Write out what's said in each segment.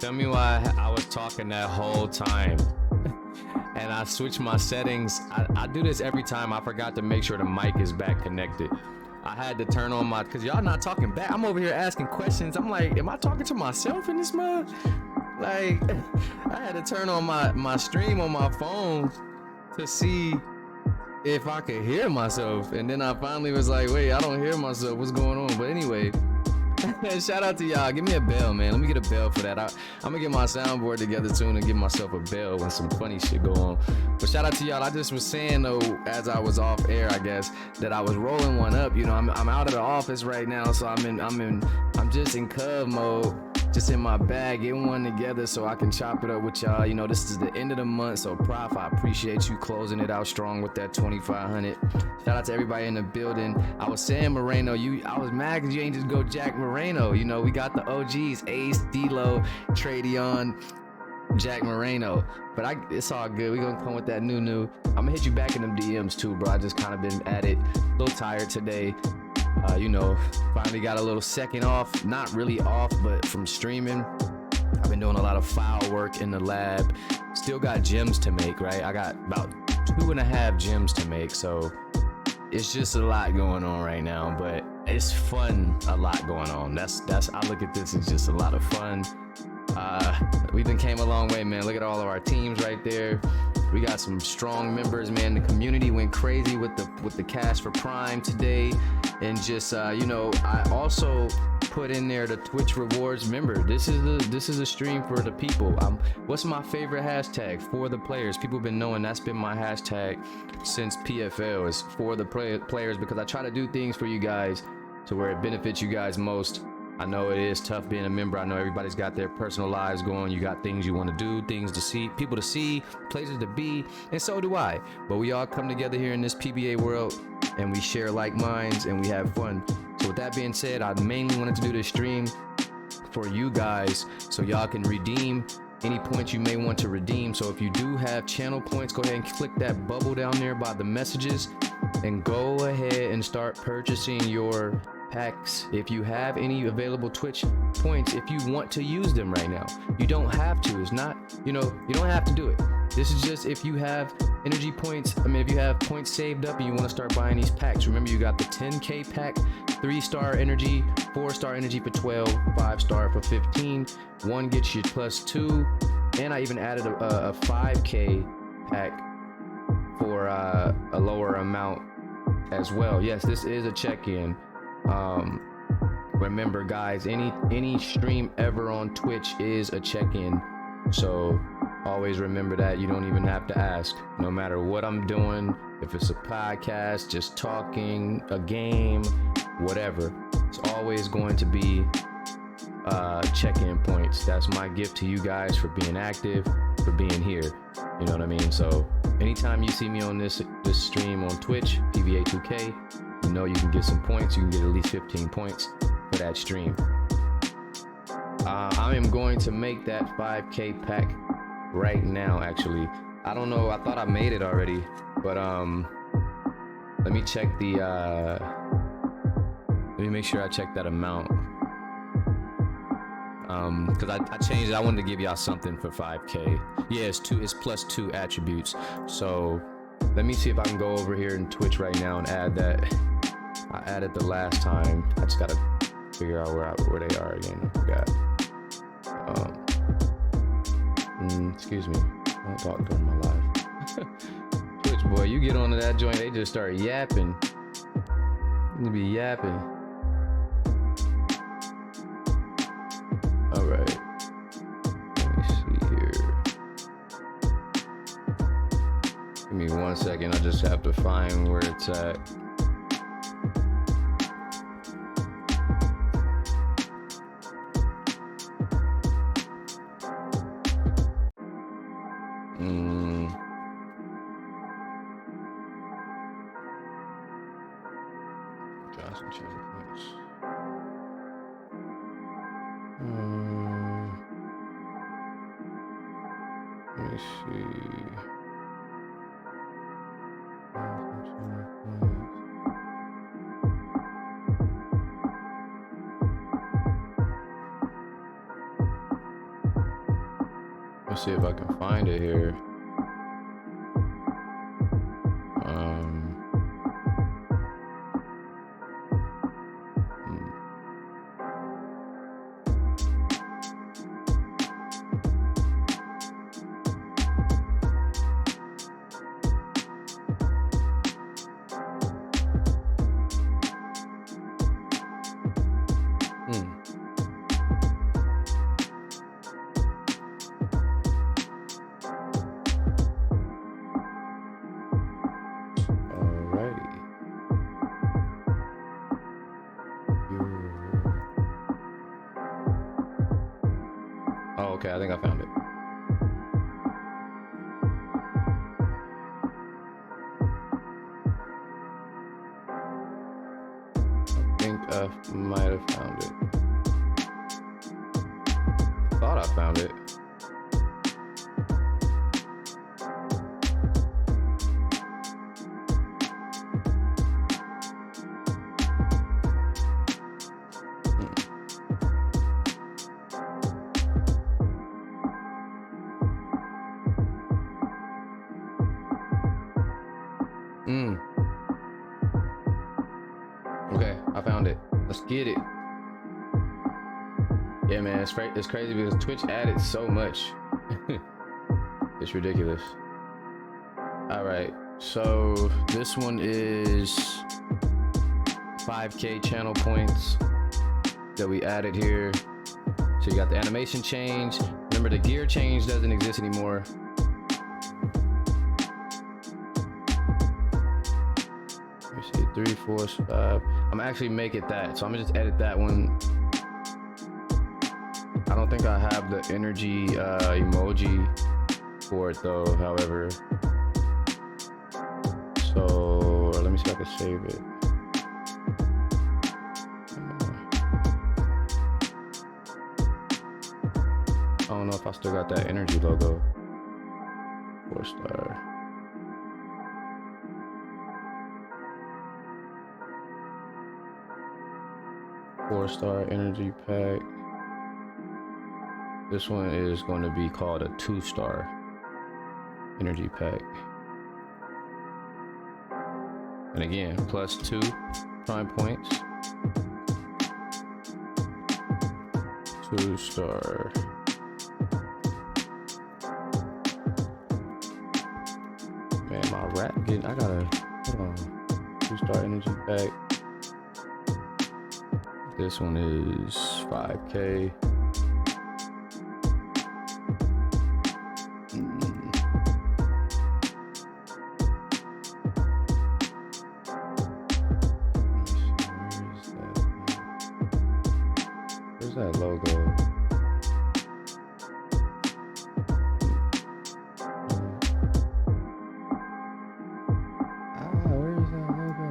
Tell me why I was talking that whole time. And I switched my settings. I do this every time. I forgot to make sure the mic is back connected. I had to turn on my, cause y'all not talking back. I'm over here asking questions. I'm like, am I talking to myself in this mug? Like, I had to turn on my stream on my phone to see if I could hear myself. And then I finally was like, wait, I don't hear myself. What's going on? But anyway, shout out to y'all. Give me a bell, man. Let me get a bell for that. I'm gonna get my soundboard together soon and give myself a bell when some funny shit go on. But shout out to y'all. I just was saying though, as I was off air, I guess, that I was rolling one up. You know, I'm out of the office right now, so I'm just in cub mode. Just in my bag, getting one together so I can chop it up with y'all. You know, this is the end of the month, so Prof, I appreciate you closing it out strong with that 2,500. Shout out to everybody in the building. I was saying Moreno, I was mad because you ain't just go Jack Moreno. You know, we got the OGs, Ace, D-Lo, Tradeon, Jack Moreno. But it's all good. We gonna come with that new. I'm gonna hit you back in them DMs too, bro. I just kind of been at it, a little tired today. You know, finally got a little second off, not really off, but from streaming. I've been doing a lot of file work in the lab. Still got gems to make, right? I got about 2.5 gems to make, so it's just a lot going on right now, but it's fun, a lot going on. That's I look at this as just a lot of fun. We done came a long way, man. Look at all of our teams right there. We got some strong members, man. The community went crazy with the cash for Prime today. And just you know, I also put in there the Twitch rewards. Remember, this is a stream for the people. What's my favorite hashtag? For the players. People have been knowing that's been my hashtag since PFL, is for the players, because I try to do things for you guys to where it benefits you guys most. I know it is tough being a member. I know everybody's got their personal lives going. You got things you want to do, things to see, people to see, places to be, and so do I. But we all come together here in this PBA world, and we share like minds, and we have fun. So with that being said, I mainly wanted to do this stream for you guys so y'all can redeem any points you may want to redeem. So if you do have channel points, go ahead and click that bubble down there by the messages and go ahead and start purchasing your packs. If you have any available Twitch points, if you want to use them right now, you don't have to. It's not, you know, you don't have to do it. This is just if you have energy points. I mean, if you have points saved up and you want to start buying these packs, remember you got the 10K pack, 3-star energy, 4-star energy for 12, 5-star for 15. One gets you +2, and I even added a 5K pack for a lower amount as well. Yes, this is a check-in. Remember guys, any stream ever on Twitch is a check-in, so always remember that. You don't even have to ask. No matter what I'm doing, if it's a podcast, just talking, a game, whatever, it's always going to be check-in points. That's my gift to you guys for being active, for being here. You know what I mean? So anytime you see me on this stream on Twitch, PBA 2K, you know you can get some points. You can get at least 15 points for that stream. I am going to make that 5K pack right now, actually. I don't know, I thought I made it already, but let me check the let me make sure I check that amount, because I changed it. I wanted to give y'all something for 5K. Yeah, it's +2 attributes. So let me see if I can go over here in Twitch right now and add that. I added the last time. I just gotta figure out where they are again. I forgot. Excuse me. I don't talk during my live. Twitch boy, you get onto that joint, they just start yapping. You be yapping. All right. Let me see here. Give me 1 second. I just have to find where it's at. Let me see. Let's see if I can find it here. Oh, okay, I think I found it. I think I might have found it. Thought I found it. Okay, I found it. Let's get it. Yeah, man, it's crazy because Twitch added so much. It's ridiculous. All right, so this one is 5K channel points that we added here. So you got the animation change. Remember, the gear change doesn't exist anymore. Let me see, 3, 4, 5. I'm actually make it that, so I'm gonna just edit that one. I don't think I have the energy emoji for it though, however. So let me see if I can save it. I don't know if I still got that energy logo. 4-star. Four-star energy pack. This one is going to be called a 2-star energy pack. And again, plus 2 prime points. 2-star. Man, my rap getting, I gotta, hold on. 2-star energy pack. This one is 5K. Where's that logo? Where is that logo?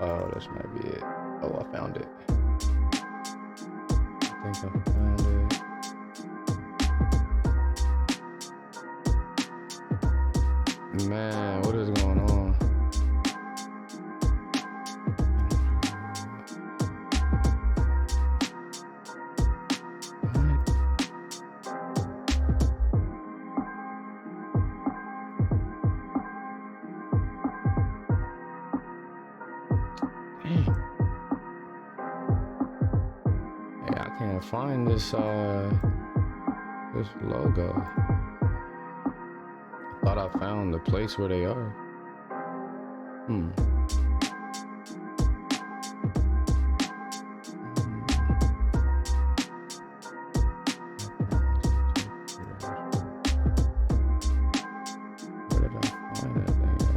Oh, this might be it. Oh, I found it. I think I found it. Man, what is going on? Hey, I can't find this this logo. I thought I found the place where they are. Where did I find that thing at?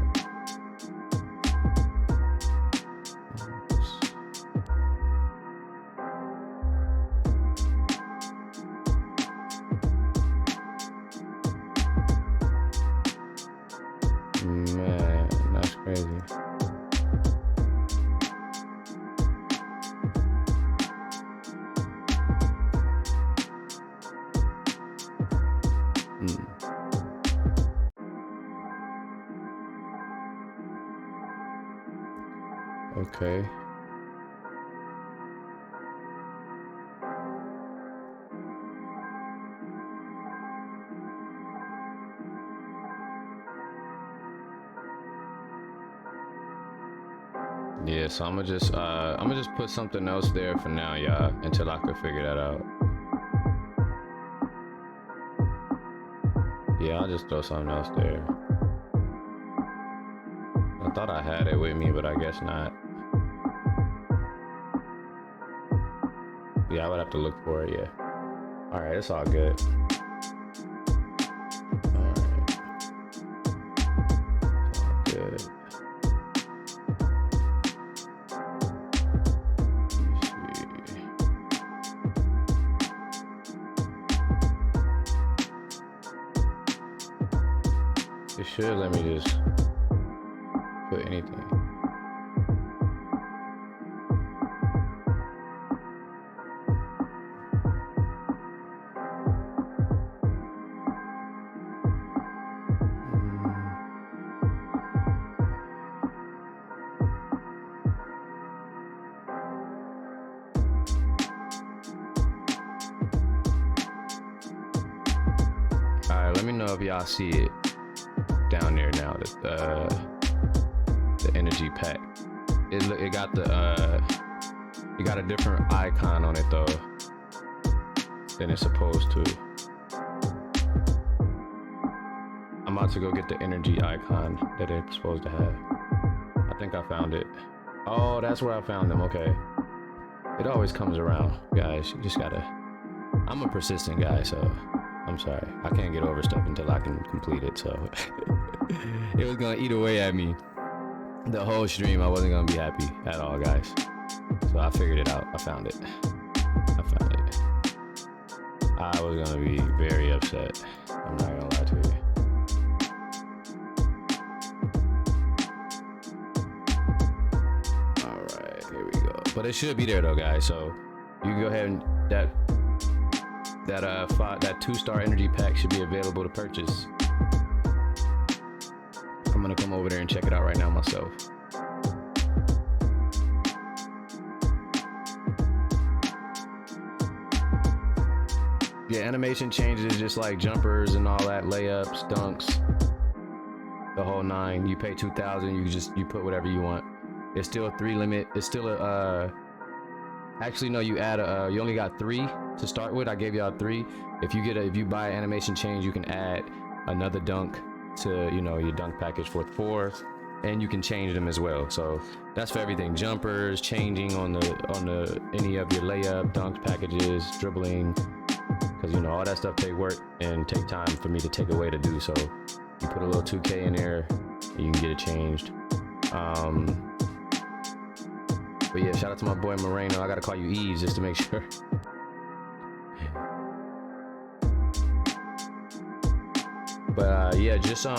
Man, that's crazy. Okay. Yeah, so I'm gonna just put something else there for now, y'all, until I can figure that out. Yeah, I'll just throw something else there. I thought I had it with me, but I guess not. Yeah, I would have to look for it, yeah. All right, it's all good. All right. It's all good. It should let me just put anything. All right, let me know if y'all see it down there now. The energy pack. It got a different icon on it though than it's supposed to. I'm about to go get the energy icon that it's supposed to have. I think I found it. Oh, that's where I found them. Okay. It always comes around, guys. You just gotta. I'm a persistent guy, so I'm sorry. I can't get over stuff until I can complete it. So it was gonna eat away at me the whole stream. I wasn't gonna be happy at all, guys. So I figured it out. I found it. I was gonna be very upset. I'm not gonna lie to you. All right, here we go. But it should be there though, guys. So you can go ahead and that 2-star energy pack should be available to purchase. I'm gonna come over there and check it out right now myself. Yeah, animation changes just like jumpers and all that, layups, dunks, the whole nine. You pay $2,000. You put whatever you want. It's still a 3 limit. It's still a. Actually, no. You only got 3 to start with. I gave y'all 3. If you buy animation change, you can add another dunk to your dunk package for 4, and you can change them as well. So that's for everything: jumpers, changing on the any of your layup, dunk packages, dribbling, because all that stuff take work and take time for me to take away to do. So you put a little 2K in there, and you can get it changed. But yeah, shout out to my boy Moreno. I gotta call you Eves just to make sure. But yeah, just check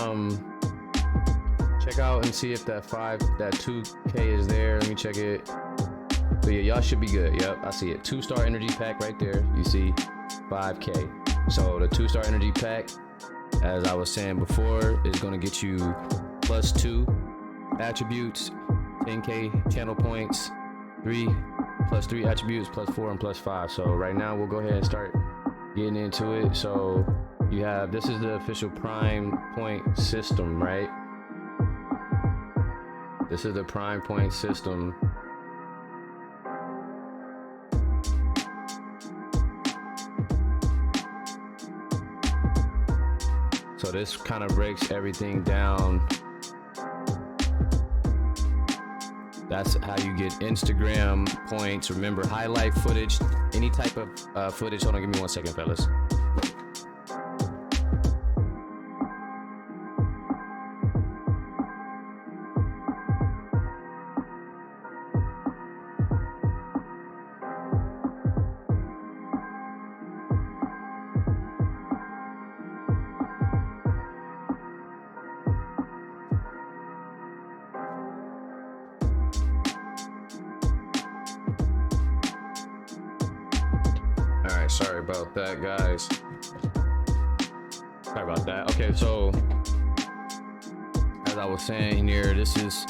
out and see if that 2K is there. Let me check it. But yeah, y'all should be good. Yep, I see it. 2-star energy pack right there. You see 5K. So the 2-star energy pack, as I was saying before, is gonna get you +2 attributes, 10K channel points, 3 attributes, +4 and +5. So right now we'll go ahead and start getting into it. So this is the official Prime Point system, right? This is the Prime Point system. So this kind of breaks everything down. That's how you get Instagram points. Remember, highlight footage, any type of footage. Hold on, give me 1 second, fellas. Sorry about that, guys. Sorry about that. Okay, so as I was saying here, this is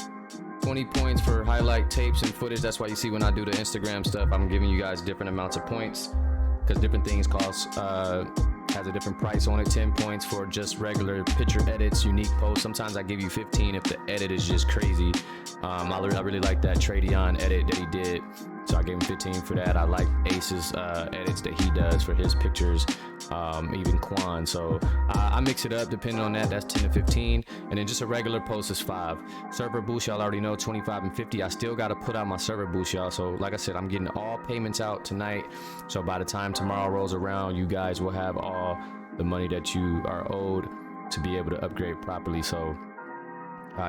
20 points for highlight tapes and footage. That's why you see when I do the Instagram stuff, I'm giving you guys different amounts of points because different things cost, has a different price on it. 10 points for just regular picture edits, unique posts. Sometimes I give you 15 if the edit is just crazy. I really like that Tradeon edit that he did, so I gave him 15 for that. I like Ace's edits that he does for his pictures, even Quan. So I mix it up depending on that. That's 10 to 15, and then just a regular post is 5. Server boost, y'all already know, 25 and 50. I still got to put out my server boost, y'all. So like I said, I'm getting all payments out tonight. So by the time tomorrow rolls around, you guys will have all the money that you are owed to be able to upgrade properly. So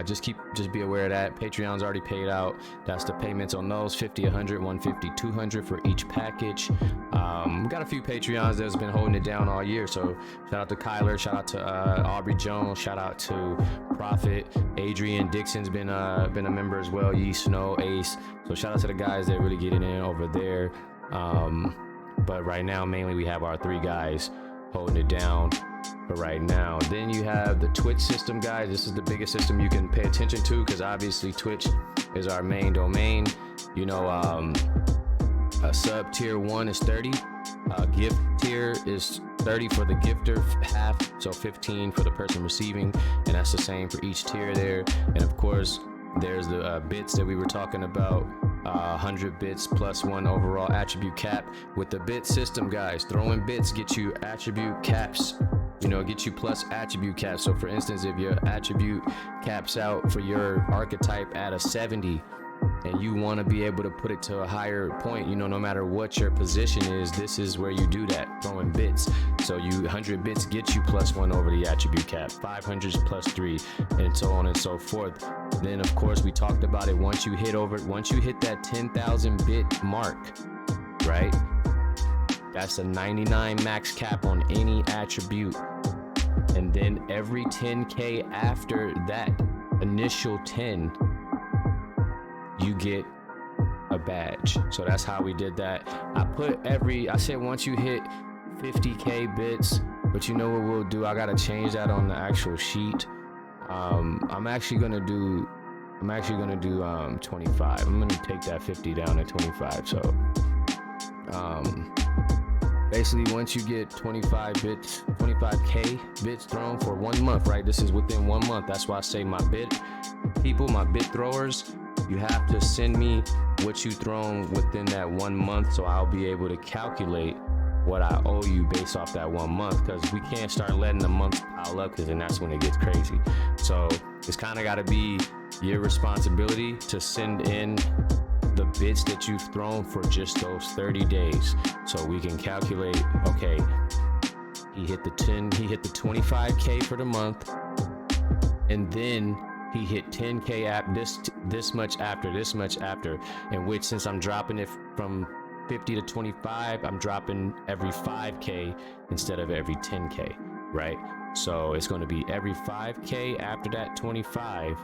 just be aware of that. Patreon's already paid out. That's the payments on those: 50, 100, 150, 200 for each package. We got a few Patreons that's been holding it down all year. So shout out to Kyler, shout out to Aubrey Jones, shout out to Prophet, Adrian Dixon's been a member as well, Yee Snow, Ace. So shout out to the guys that really get it in over there. But right now, mainly we have our 3 guys holding it down for right now. Then you have the Twitch system, guys. This is the biggest system you can pay attention to because obviously Twitch is our main domain. You know, a sub tier 1 is 30. Gift tier is 30 for the gifter half, so 15 for the person receiving, and that's the same for each tier there. And of course, there's the bits that we were talking about. 100 bits plus 1 overall attribute cap. With the bit system, guys, throwing bits get you attribute caps, you know, get you plus attribute caps. So for instance, if your attribute caps out for your archetype at a 70 and you want to be able to put it to a higher point, you know, no matter what your position is, this is where you do that, throwing bits. So 100 bits get you plus 1 over the attribute cap, 500s plus 3, and so on and so forth. Then of course we talked about it, once you hit that 10,000 bit mark, right? That's a 99 max cap on any attribute. And then every 10k after that initial 10, you get a badge. So that's how we did that. I said once you hit 50k bits, but you know what we'll do? I gotta change that on the actual sheet. I'm actually gonna do 25. I'm gonna take that 50 down to 25. So basically once you get 25k bits thrown for 1 month, right? This is within 1 month. That's why I say my bit throwers, you have to send me what you thrown within that 1 month, so I'll be able to calculate what I owe you based off that 1 month, because we can't start letting the months pile up, because then that's when it gets crazy. So it's kind of got to be your responsibility to send in the bits that you've thrown for just those 30 days, so we can calculate, okay, he hit the 25k for the month, and then he hit 10k this much after, in which, since I'm dropping it from 50 to 25, I'm dropping every 5k instead of every 10k, right? So it's going to be every 5k after that 25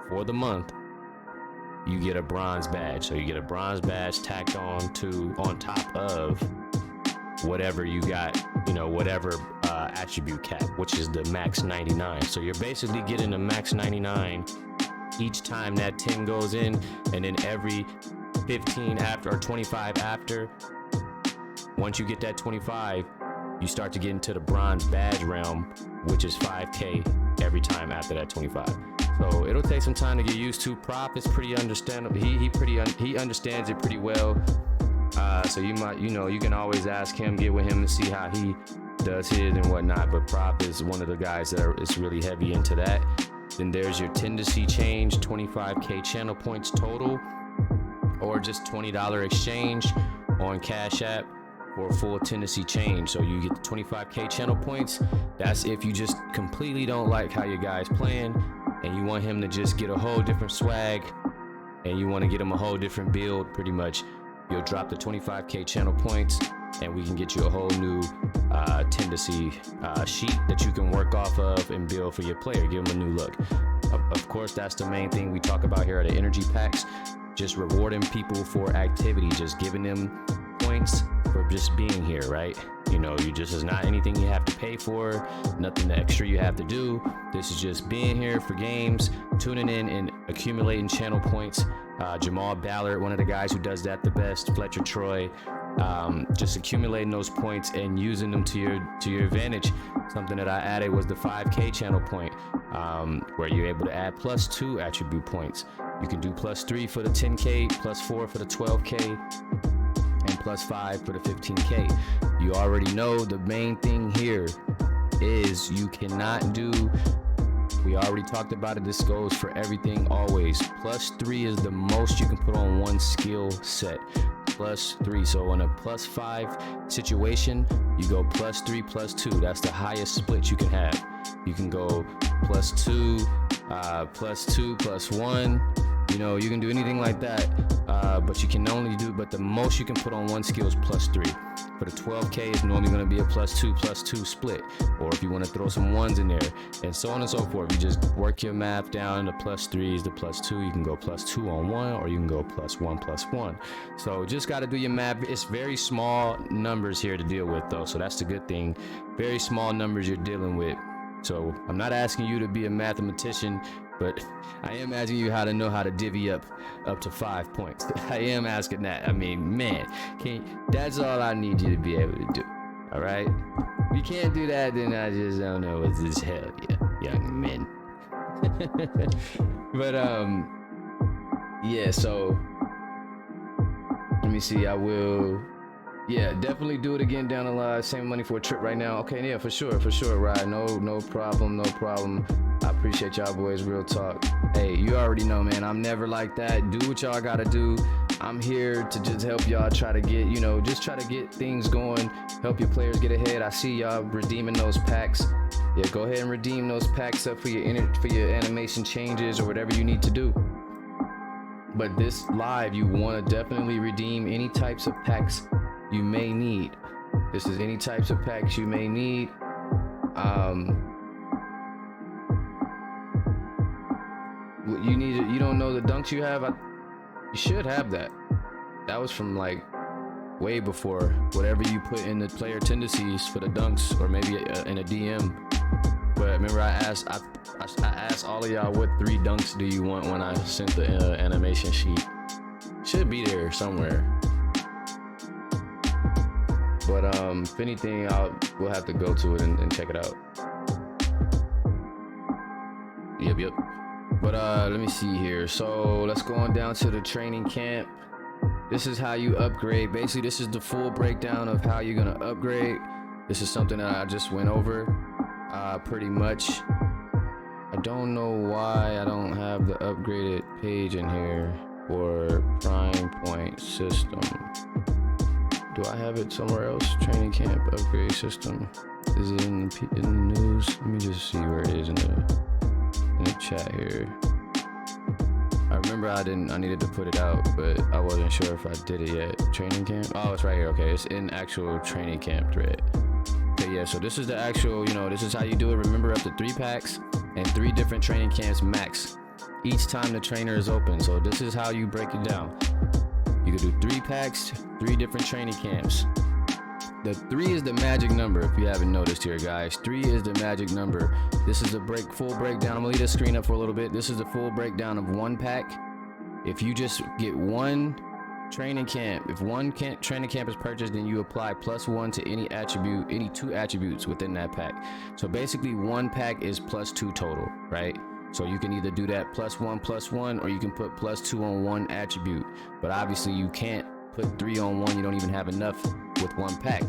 for the month, you get a bronze badge. So you get a bronze badge tacked on top of whatever you got, you know, whatever attribute cap, which is the max 99. So you're basically getting a max 99 each time that 10 goes in, and then every 15 after, or 25 after. Once you get that 25, you start to get into the bronze badge realm, which is 5k every time after that 25. So it'll take some time to get used to. Prop is pretty understandable. He understands it pretty well. So you can always ask him, get with him and see how he does his and whatnot. But Prop is one of the guys that is really heavy into that. Then there's your tendency change, 25k channel points total, or just $20 exchange on Cash App for a full tendency change. So you get the 25k channel points. That's if you just completely don't like how your guy's playing and you want him to just get a whole different swag, and you want to get him a whole different build. Pretty much you'll drop the 25k channel points, and we can get you a whole new tendency sheet that you can work off of and build for your player, give him a new look. Of course, that's the main thing we talk about here at the energy packs, just rewarding people for activity, just giving them points for just being here, right? You know, you just, is not anything you have to pay for, nothing extra you have to do. This is just being here for games, tuning in and accumulating channel points. Jamal Ballard, one of the guys who does that the best, Fletcher Troy, just accumulating those points and using them to your advantage. Something that I added was the 5K channel point, where you're able to add +2 attribute points. You can do +3 for the 10K, +4 for the 12K, and +5 for the 15K. You already know the main thing here is you cannot do, we already talked about it, this goes for everything always. +3 is the most you can put on one skill set. +3. So in a +5 situation, you go +3 +2. That's the highest split you can have. You can go +2, +2 +1. You know, you can do anything like that, but you can only do, but the most you can put on one skill is +3. For the 12K, it's normally going to be a +2 +2 split, or if you want to throw some ones in there, and so on and so forth. You just work your math down. The +3s, the +2. You can go +2 on one, or you can go +1 +1. So just got to do your math. It's very small numbers here to deal with, though, so that's the good thing. Very small numbers you're dealing with. So I'm not asking you to be a mathematician, but I am asking you how to know how to divvy up to 5 points. I am asking that. I mean, man, that's all I need you to be able to do. All right? If you can't do that, then I just don't know what this hell, young men. But yeah. So let me see. I will. Yeah, definitely do it again down the line. Same money for a trip right now. Okay, yeah, for sure, right? No problem. I appreciate y'all boys, real talk. Hey, you already know, man, I'm never like that. Do what y'all gotta do. I'm here to just help y'all try to get, just try to get things going, help your players get ahead. I see y'all redeeming those packs. Yeah, go ahead and redeem those packs up for your animation changes or whatever you need to do. But this live, you want to definitely redeem any types of packs you may need. This is any types of packs you may need. You don't know the dunks you have? You should have that. That was from like way before whatever you put in the player tendencies for the dunks, or maybe in a DM. But remember, I asked all of y'all, what 3 dunks do you want when I sent the animation sheet? Should be there somewhere. But if anything, we'll have to go to it and check it out. Yep. But let me see here. So let's go on down to the training camp. This is how you upgrade. Basically, this is the full breakdown of how you're gonna upgrade. This is something that I just went over pretty much. I don't know why I don't have the upgraded page in here for Prime Point System. Do I have it somewhere else? Training camp upgrade system. Is it in the news? Let me just see where it is in the chat here. I remember I needed to put it out, but I wasn't sure if I did it yet. Training camp? Oh, it's right here. Okay, it's in actual training camp thread. Okay, yeah, so this is the actual, this is how you do it. Remember, up to 3 packs and 3 different training camps max each time the trainer is open. So this is how you break it down. You can do 3 packs, 3 different training camps. The 3 is the magic number, if you haven't noticed here, guys. 3 is the magic number. This is the full breakdown. I'm gonna leave this screen up for a little bit. This is the full breakdown of 1 pack. If you just get 1 training camp, if 1 training camp is purchased, then you apply +1 to any attribute, any 2 attributes within that pack. So basically 1 pack is +2 total, right? So you can either do that +1 or you can put +2 on 1 attribute. But obviously you can't put 3 on 1. You don't even have enough with 1 pack.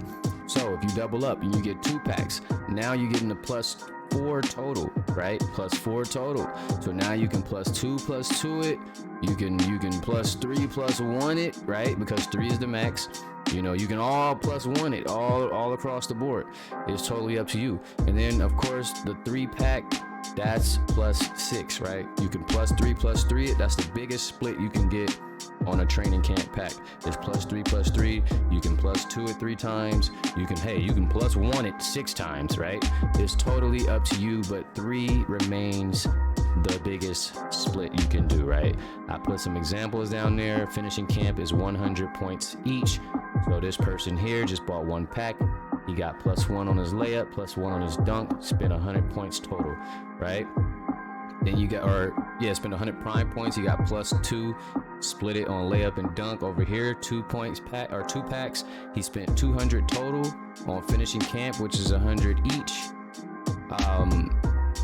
So if you double up and you get 2 packs, now you're getting a +4 total, right? +4 total. So now you can +2 it. You can +3 +1 it, right? Because 3 is the max. You can all +1 it all across the board. It's totally up to you. And then of course the 3 pack, that's +6, right? You can +3 it. That's the biggest split you can get on a training camp pack. There's +3/+3. You can +2 it 3 times. You can +1 it 6 times, right? It's totally up to you, but 3 remains the biggest split you can do, right? I put some examples down there. Finishing camp is 100 points each. So this person here just bought 1 pack. He got +1 on his layup, +1 on his dunk, spent 100 points total, right? Then you got, spent 100 prime points. You got +2, split it on layup and dunk over here. 2 points pack or 2 packs. He spent 200 total on finishing camp, which is 100 each.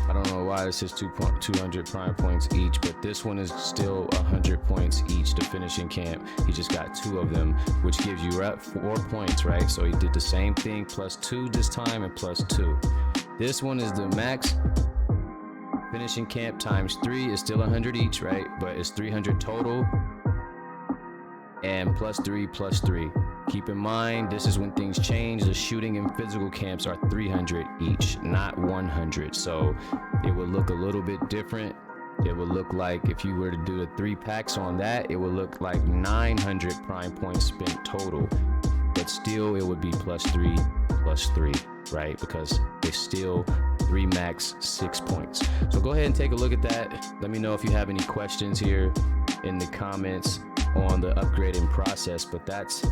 I don't know why this says 200 prime points each, but this one is still 100 points each to finishing camp. He just got 2 of them, which gives you 4 points, right? So he did the same thing, +2 this time and +2. This one is the max. Finishing camp times 3 is still 100 each, right? But it's 300 total and +3/+3. Keep in mind, this is when things change. The shooting and physical camps are 300 each, not 100. So it would look a little bit different. It would look like if you were to do the 3 packs on that, it would look like 900 prime points spent total. But still, it would be +3/+3, right? Because it's still 3 max, 6 points. So go ahead and take a look at that. Let me know if you have any questions here in the comments on the upgrading process, but that's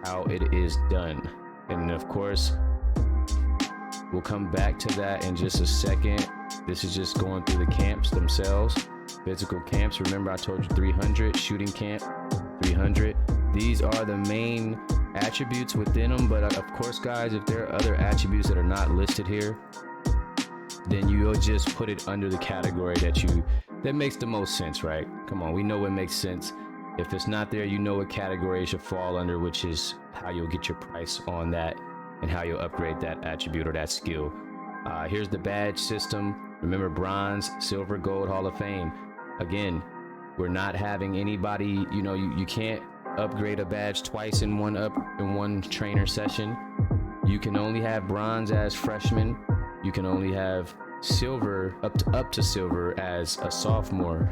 how it is done. And of course, we'll come back to that in just a second. This is just going through the camps themselves. Physical camps, remember I told you 300, shooting camp 300. These are the main attributes within them, but of course guys, if there are other attributes that are not listed here, then you'll just put it under the category that makes the most sense, right? Come on, we know what makes sense. If it's not there, you know what category it should fall under, which is how you'll get your price on that and how you'll upgrade that attribute or that skill. Here's the badge system. Remember, bronze, silver, gold, Hall of Fame. Again, we're not having anybody, you can't upgrade a badge twice in one trainer session. You can only have bronze as freshman. You can only have silver up to silver as a sophomore.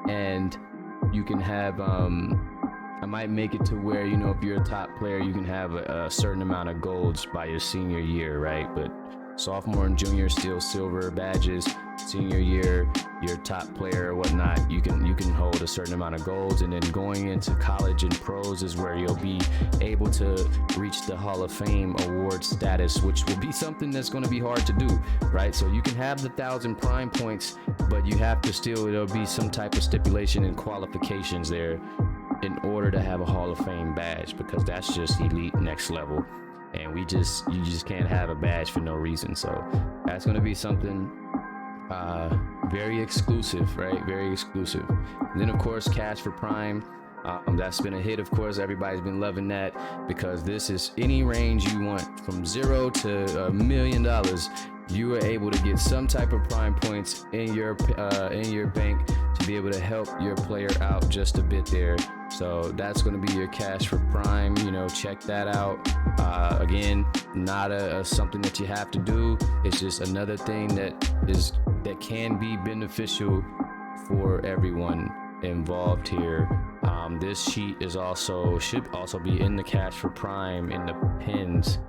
And you can have I might make it to where, if you're a top player, you can have a certain amount of golds by your senior year, right? But sophomore and junior still silver badges. Senior year, your top player or whatnot, you can hold a certain amount of golds. And then going into college and pros is where you'll be able to reach the Hall of Fame award status, which will be something that's going to be hard to do, right? So you can have the 1,000 prime points, but you have to there'll be some type of stipulation and qualifications there in order to have a Hall of Fame badge, because that's just elite next level. And you just can't have a badge for no reason. So that's going to be something very exclusive, right? Very exclusive. And then of course, cash for prime. That's been a hit. Of course, everybody's been loving that, because this is any range you want from $0 to $1 million. You are able to get some type of prime points in your bank to be able to help your player out just a bit there. So that's going to be your cash for prime. Check that out. Again, not something that you have to do. It's just another thing that can be beneficial for everyone involved here. This sheet should also be in the cash for prime in the pins.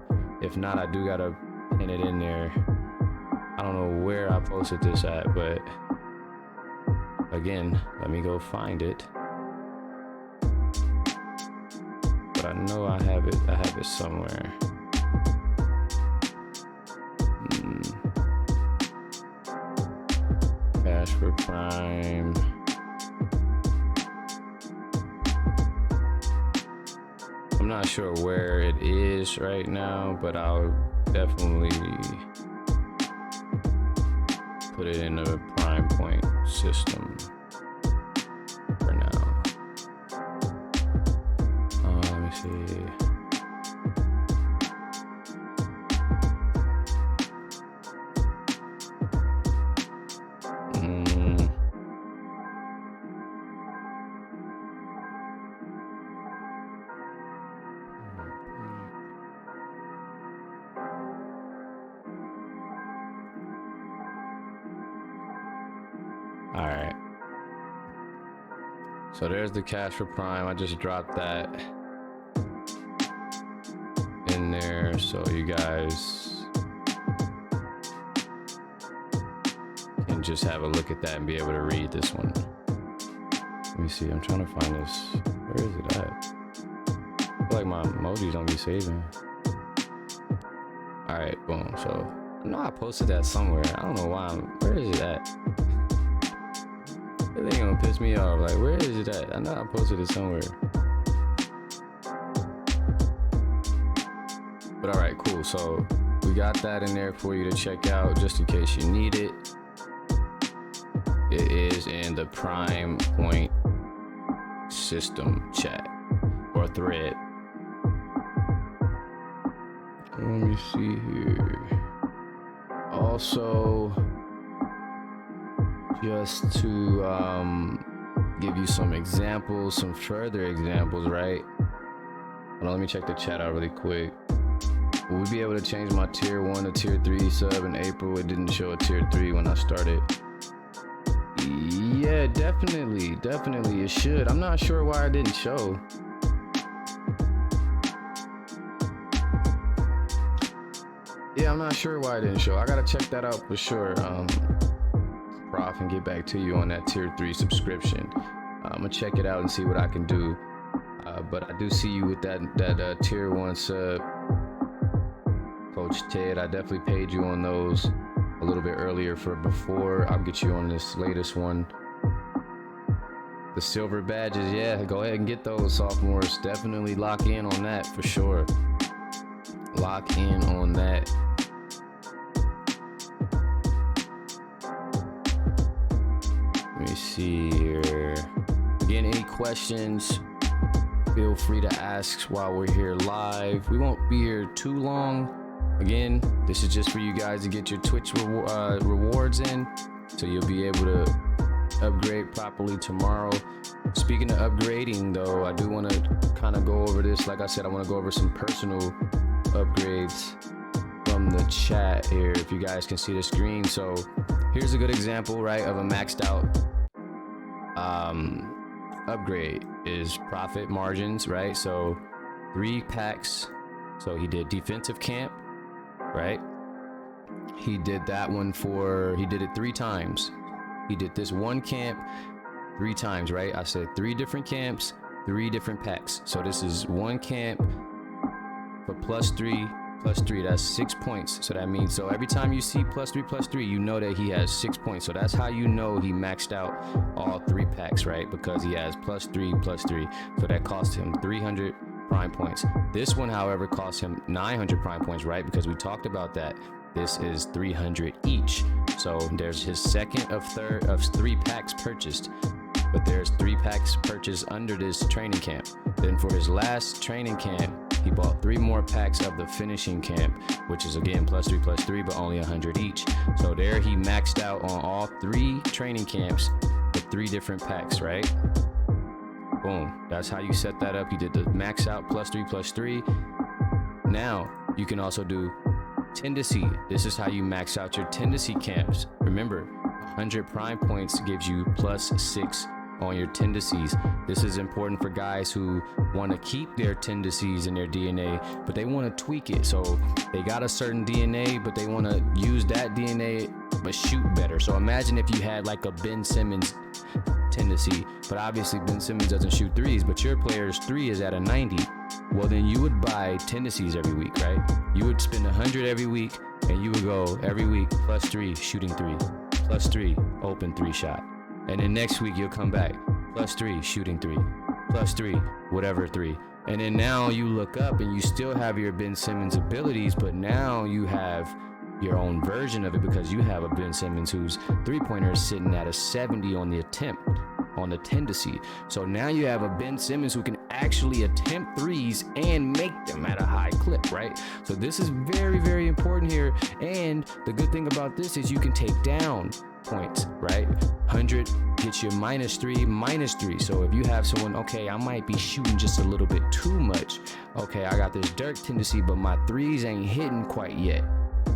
If not, I do gotta pin it in there. I don't know where I posted this at, but again, let me go find it. But I know I have it somewhere. Cash for prime. I'm not sure where it is right now, but I'll definitely put it in a prime point system for now. Let me see. All right. So there's the cash for Prime. I just dropped that in there so you guys can just have a look at that and be able to read this one. Let me see. I'm trying to find this. Where is it at? I feel like my emojis don't be saving. All right, boom. So I know I posted that somewhere. I don't know why. Where is it at? It ain't gonna piss me off. Like, where is it at? I know I posted it somewhere. But all right, cool. So we got that in there for you to check out just in case you need it. It is in the Prime Point system chat or thread. Let me see here. Also, just to give you some examples, some further examples, right? Hold on, let me check the chat out really quick. Will we be able to change my tier 1 to tier 3 sub in April? It didn't show a tier 3 when I started. Yeah, definitely it should. I'm not sure why it didn't show. Yeah, I'm not sure why it didn't show. I gotta check that out for sure. Prof, and get back to you on that tier 3 subscription. I'm gonna check it out and see what I can do. But I do see you with that tier 1 sub, Coach Ted. I definitely paid you on those a little bit earlier for before. I'll get you on this latest one. The silver badges, yeah, go ahead and get those, sophomores. Definitely lock in on that for sure. Lock in on that. Let me see here. Again, any questions, feel free to ask while we're here live. We won't be here too long. Again, this is just for you guys to get your Twitch rewards in, so you'll be able to upgrade properly tomorrow. Speaking of upgrading though, I do want to kind of go over this. Like I said, I want to go over some personal upgrades from the chat here, if you guys can see the screen. So here's a good example, right, of a maxed out upgrade is profit margins, right? So 3 packs. So he did defensive camp, right? He did that one he did it 3 times. He did this one camp 3 times, right? I said 3 different camps, 3 different packs. So this is one camp for +3, +3, that's 6 points. So that means, so every time you see +3, you know that he has 6 points. So that's how you know he maxed out all 3 packs, right? Because he has +3, +3. So that cost him 300 prime points. This one, however, cost him 900 prime points, right? Because we talked about that. This is 300 each. So there's his second of 3 packs purchased. But there's 3 packs purchased under this training camp. Then for his last training camp, he bought 3 more packs of the finishing camp, which is again +3, +3, but only 100 each. So there he maxed out on all 3 training camps with 3 different packs, right? Boom. That's how you set that up. You did the max out +3, +3. Now you can also do tendency. This is how you max out your tendency camps. Remember, 100 prime points gives you +6 on your tendencies. This is important for guys who want to keep their tendencies in their DNA, but they want to tweak it. So they got a certain DNA, but they want to use that DNA but shoot better. So imagine if you had like a Ben Simmons tendency, but obviously Ben Simmons doesn't shoot threes, but your player's 3 is at a 90. Well, then you would buy tendencies every week, right? You would spend 100 every week, and you would go every week +3 shooting 3, +3 open 3 shot. And then next week you'll come back +3 shooting 3, +3 whatever 3. And then now you look up and you still have your Ben Simmons abilities, but now you have your own version of it because you have a Ben Simmons whose 3-pointer is sitting at a 70 on the attempt, on the tendency. So now you have a Ben Simmons who can actually attempt threes and make them at a high clip, right? So this is very, very important here. And the good thing about this is you can take down points, right? 100 gets you -3, -3. So if you have someone, okay, I might be shooting just a little bit too much. Okay, I got this Dirk tendency, but my threes ain't hitting quite yet,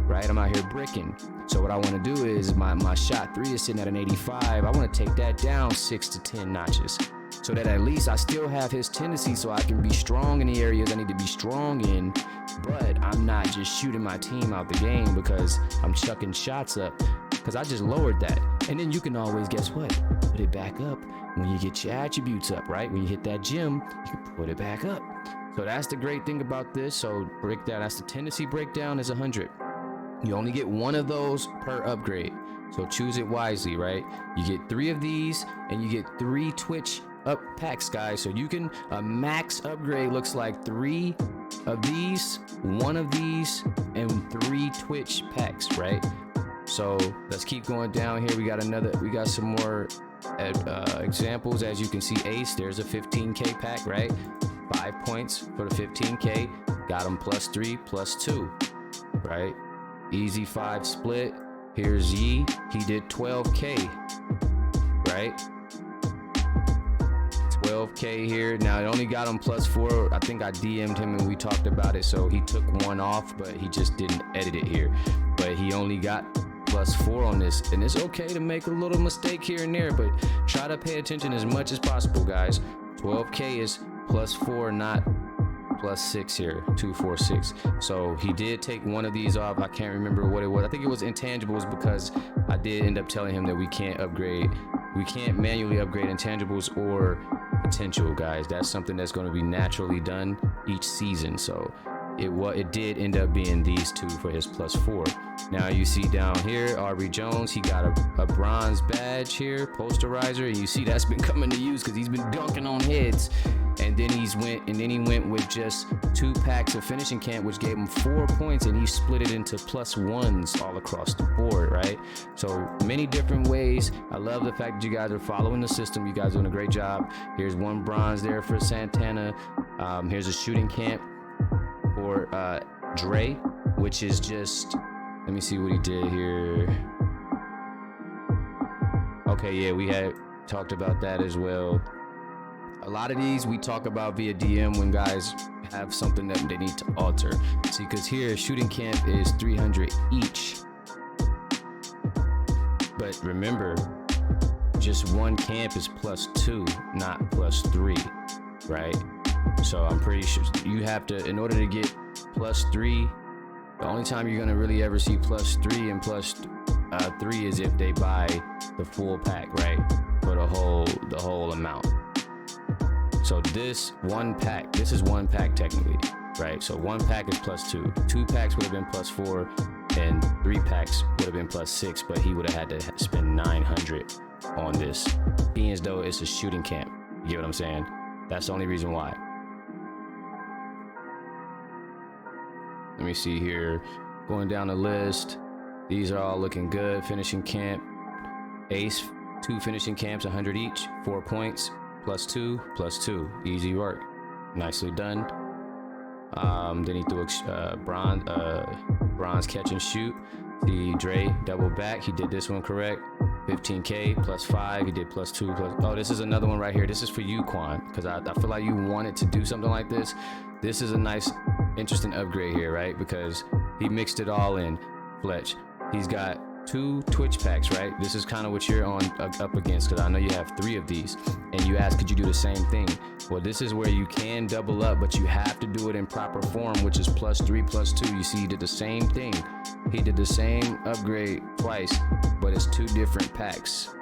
right? I'm out here bricking. So what I want to do is my shot 3 is sitting at an 85. I want to take that down 6 to 10 notches. so that at least I still have his tendency, so I can be strong in the areas I need to be strong in, but I'm not just shooting my team out the game because I'm chucking shots up, because I just lowered that. And then you can always, guess what, put it back up when you get your attributes up, right? When you hit that gym, you can put it back up. So that's the great thing about this. So breakdown, that's the tendency breakdown is 100. You only get one of those per upgrade, so choose it wisely, right? You get 3 of these and you get 3 Twitch up packs, guys. So you can, a max upgrade looks like 3 of these, 1 of these, and 3 Twitch packs, right? So let's keep going down here. We got some more examples. As you can see, Ace, there's a 15k pack, right? 5 points for the 15k, got him +3 +2, right? Easy 5 split. Here's Yi, he did 12k, right? 12k here. Now it only got him +4. I think I DM'd him and we talked about it, so he took 1 off, but he just didn't edit it here. But he only got +4 on this, and it's okay to make a little mistake here and there, but try to pay attention as much as possible, guys. 12k is +4, not +6 here, 246. So he did take 1 of these off. I can't remember what it was. I think it was intangibles, because I did end up telling him that we can't manually upgrade intangibles or potential, guys. That's something that's going to be naturally done each season. So it did end up being these 2 for his +4. Now you see down here, Aubrey Jones, he got a bronze badge here, posterizer, and you see that's been coming to use because he's been dunking on heads. And then he went with just 2 packs of finishing camp, which gave him 4 points, and he split it into +1s all across the board, right? So many different ways. I love the fact that you guys are following the system. You guys are doing a great job. Here's 1 bronze there for Santana. Here's a shooting camp for Dre, which is just, let me see what he did here. Okay, yeah, we had talked about that as well. A lot of these we talk about via DM when guys have something that they need to alter. See, because here shooting camp is 300 each, but remember, just 1 camp is +2, not +3, right? So I'm pretty sure you have to, in order to get +3, the only time you're gonna really ever see +3 and +3 is if they buy the full pack, right? For the whole amount. So this 1 pack, this is 1 pack technically, right? So 1 pack is +2. 2 packs would have been +4, and 3 packs would have been +6, but he would have had to spend 900 on this, being as though it's a shooting camp. You get what I'm saying? That's the only reason why. Let me see here, going down the list. These are all looking good. Finishing camp, Ace, 2 finishing camps, 100 each, 4 points, +2 +2, easy work, nicely done. Then he threw bronze catch and shoot. See Dre double back, he did this one correct. 15k +5, he did +2 oh, this is another one right here. This is for you, Quan, because I feel like you wanted to do something like this. This is a nice, interesting upgrade here, right? Because he mixed it all in. Fletch, he's got 2 Twitch packs, right? This is kind of what you're up against, because I know you have 3 of these, and you asked, could you do the same thing? Well, this is where you can double up, but you have to do it in proper form, which is +3 +2. You see, he did the same thing. He did the same upgrade twice, but it's 2 different packs.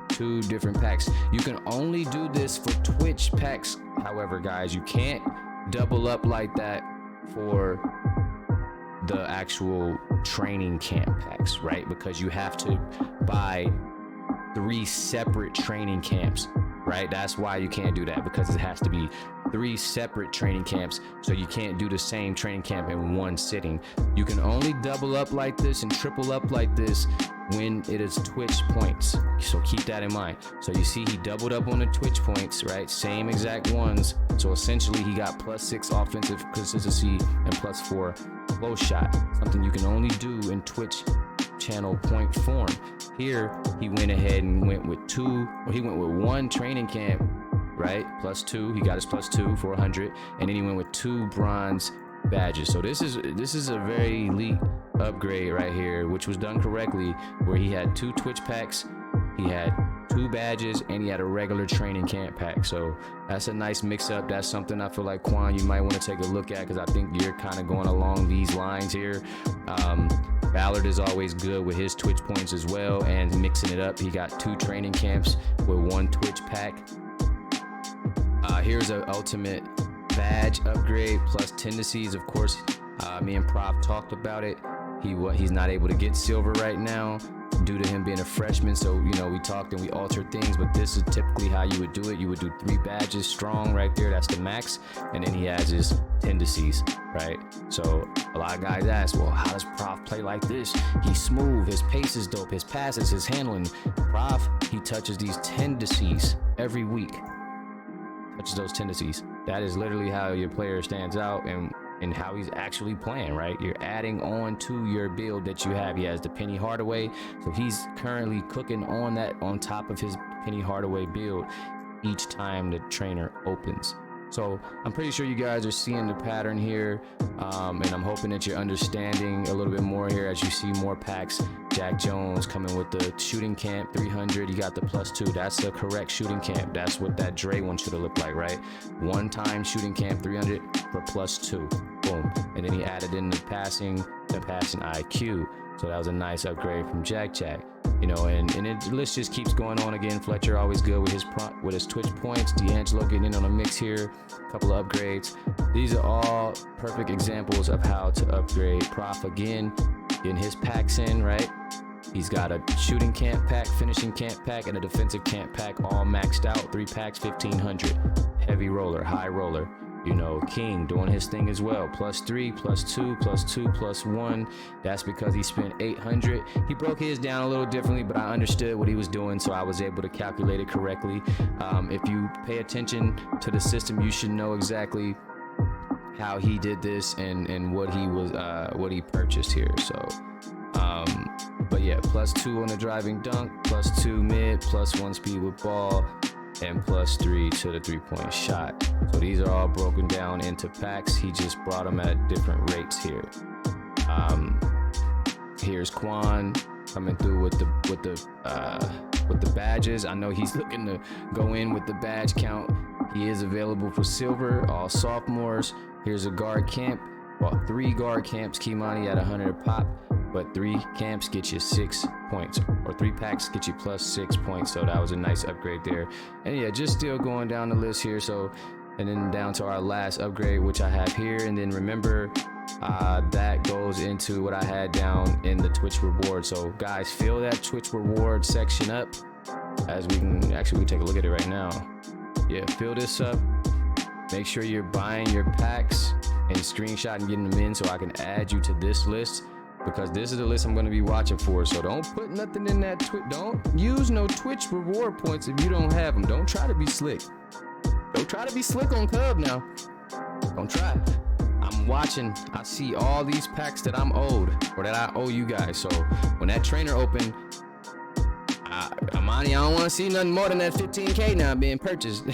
2 different packs. You can only do this for Twitch packs. However, guys, you can't double up like that for the actual training camp packs, right? Because you have to buy 3 separate training camps, right? That's why you can't do that, because it has to be 3 separate training camps. So you can't do the same training camp in 1 sitting. You can only double up like this and triple up like this when it is Twitch points. So keep that in mind. So you see he doubled up on the Twitch points, right? Same exact ones. So essentially he got +6 offensive consistency and +4 close shot, something you can only do in Twitch channel point form. Here he went ahead and went with 1 training camp, right? +2, he got his +2 for 100, and then he went with 2 bronze badges. So this is a very elite upgrade right here, which was done correctly, where he had 2 Twitch packs. He had 2 badges and he had a regular training camp pack. So that's a nice mix up. That's something I feel like, Quan, you might want to take a look at, because I think you're kind of going along these lines here. Ballard is always good with his Twitch points as well and mixing it up. He got 2 training camps with 1 Twitch pack. Here's an ultimate badge upgrade plus tendencies. Of course, me and Prof talked about it. He's not able to get silver right now due to him being a freshman. So, you know, we talked and we altered things, but this is typically how you would do it. You would do 3 badges strong right there. That's the max. And then he has his tendencies, right? So a lot of guys ask, well, how does Prof play like this? He's smooth. His pace is dope. His passes, his handling. Prof, he touches these tendencies every week. Touches those tendencies. That is literally how your player stands out and how he's actually playing, right? You're adding on to your build that you have. He has the Penny Hardaway, so he's currently cooking on that on top of his Penny Hardaway build each time the trainer opens. So I'm pretty sure you guys are seeing the pattern here, and I'm hoping that you're understanding a little bit more here as you see more packs. Jack Jones coming with the shooting camp 300. You got the +2. That's the correct shooting camp. That's what that Dre one should have looked like, right? 1-time shooting camp 300 for +2. Boom. And then he added in the passing IQ. So that was a nice upgrade from Jack. You know, and the list just keeps going on. Again, Fletcher always good with his Twitch points. D'Angelo getting in on the mix here. A couple of upgrades. These are all perfect examples of how to upgrade. Prof again, getting his packs in, right? He's got a shooting camp pack, finishing camp pack, and a defensive camp pack all maxed out. 3 packs, 1,500. Heavy roller, high roller. You know, King doing his thing as well. +3, +2, +2, +1. That's because he spent 800. He broke his down a little differently, but I understood what he was doing, so I was able to calculate it correctly. If you pay attention to the system, you should know exactly how he did this and what he purchased here. So, but yeah, +2 on the driving dunk, +2 mid, +1 speed with ball, and +3 to the 3-point shot. So these are all broken down into packs. He just brought them at different rates here. Here's Quan coming through with the badges. I know he's looking to go in with the badge count. He is available for silver, all sophomores. Here's a guard camp. Well, 3 guard camps. Kimani at 100 a pop, but 3 camps get you 6 points, or 3 packs get you +6 points. So that was a nice upgrade there. And yeah, just still going down the list here. So, and then down to our last upgrade, which I have here. And then remember, that goes into what I had down in the Twitch reward. So guys, fill that Twitch reward section up, as we can actually take a look at it right now. Yeah, fill this up. Make sure you're buying your packs and screenshot and getting them in so I can add you to this list, because this is the list I'm going to be watching for. So don't put nothing in that don't use no Twitch reward points if you don't have them. Don't try to be slick. Don't try to be slick on Cub now. Don't try. I'm watching. I see all these packs that I'm owed, or that I owe you guys. So when that trainer opened, Amani, I don't want to see nothing more than that 15K now being purchased.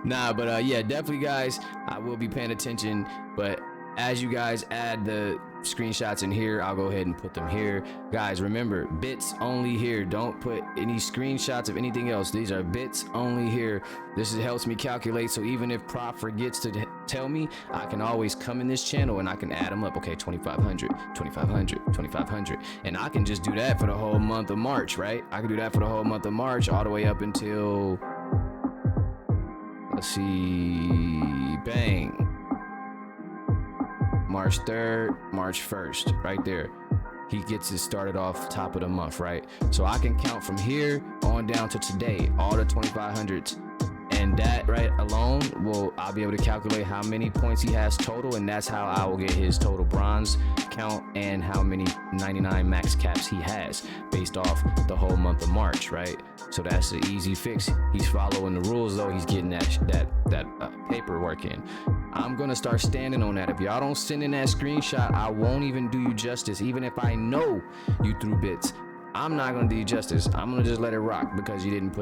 Nah, but yeah, definitely, guys, I will be paying attention. But as you guys add the screenshots in here, I'll go ahead and put them here. Guys, remember, bits only here. Don't put any screenshots of anything else. These are bits only here. This helps me calculate, so even if Prof forgets to tell me, I can always come in this channel and I can add them up. Okay, 2,500, 2,500, 2,500, and I can just do that for the whole month of March, right? I can do that for the whole month of March, all the way up until, let's see, bang, March 3rd, March 1st, right there. He gets it started off top of the month, right? So I can count from here on down to today, all the 2,500s. And that right alone I'll be able to calculate how many points he has total, and that's how I will get his total bronze count and how many 99 max caps he has based off the whole month of March, right? So that's an easy fix. He's following the rules though. He's getting that paperwork in. I'm gonna start standing on that. If y'all don't send in that screenshot, I won't even do you justice. Even if I know you threw bits, I'm not gonna do you justice. I'm gonna just let it rock because you didn't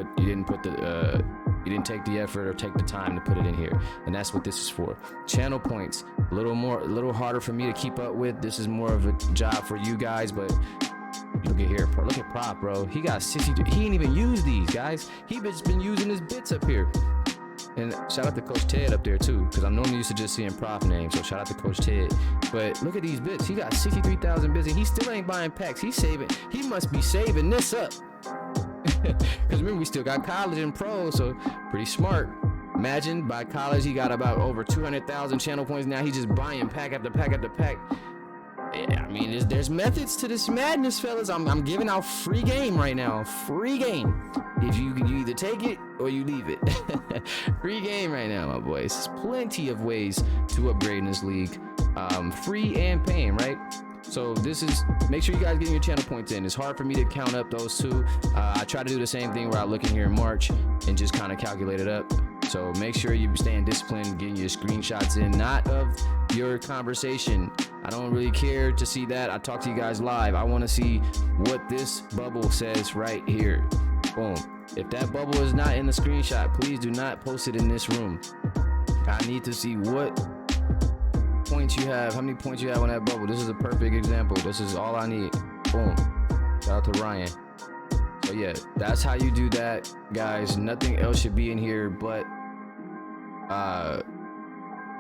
take the effort or take the time to put it in here. And that's what this is for. Channel points, a little harder for me to keep up with. This is more of a job for you guys, but Look at here, look at Prop, bro. He got 60. He ain't even used these, guys. He just been using his bits up here. And shout out to Coach Ted up there too, because I'm normally used to just seeing Prop names. So shout out to Coach Ted. But look at these bits. He got 63,000 bits, and he still ain't buying packs. He's saving. He must be saving this up. Because remember, we still got college and pro, so pretty smart. Imagine by college he got about over 200,000 channel points. Now he's just buying pack after pack after pack. Yeah, I mean, there's methods to this madness, fellas. I'm giving out free game right now. Free game. If you either take it or you leave it. Free game right now, my boys. There's plenty of ways to upgrade in this league. Free and paying, right? So this is, make sure you guys get your channel points in. It's hard for me to count up those two. I try to do the same thing where I look in here in March and just kind of calculate it up. So make sure you staying disciplined, getting your screenshots in, not of your conversation. I don't really care to see that. I talk to you guys live. I want to see what this bubble says right here. Boom. If that bubble is not in the screenshot, please do not post it in this room. I need to see what points you have, how many points you have on that bubble. This is a perfect example. This is all I need. Boom. Shout out to Ryan. So yeah, that's how you do that, guys. Nothing else should be in here but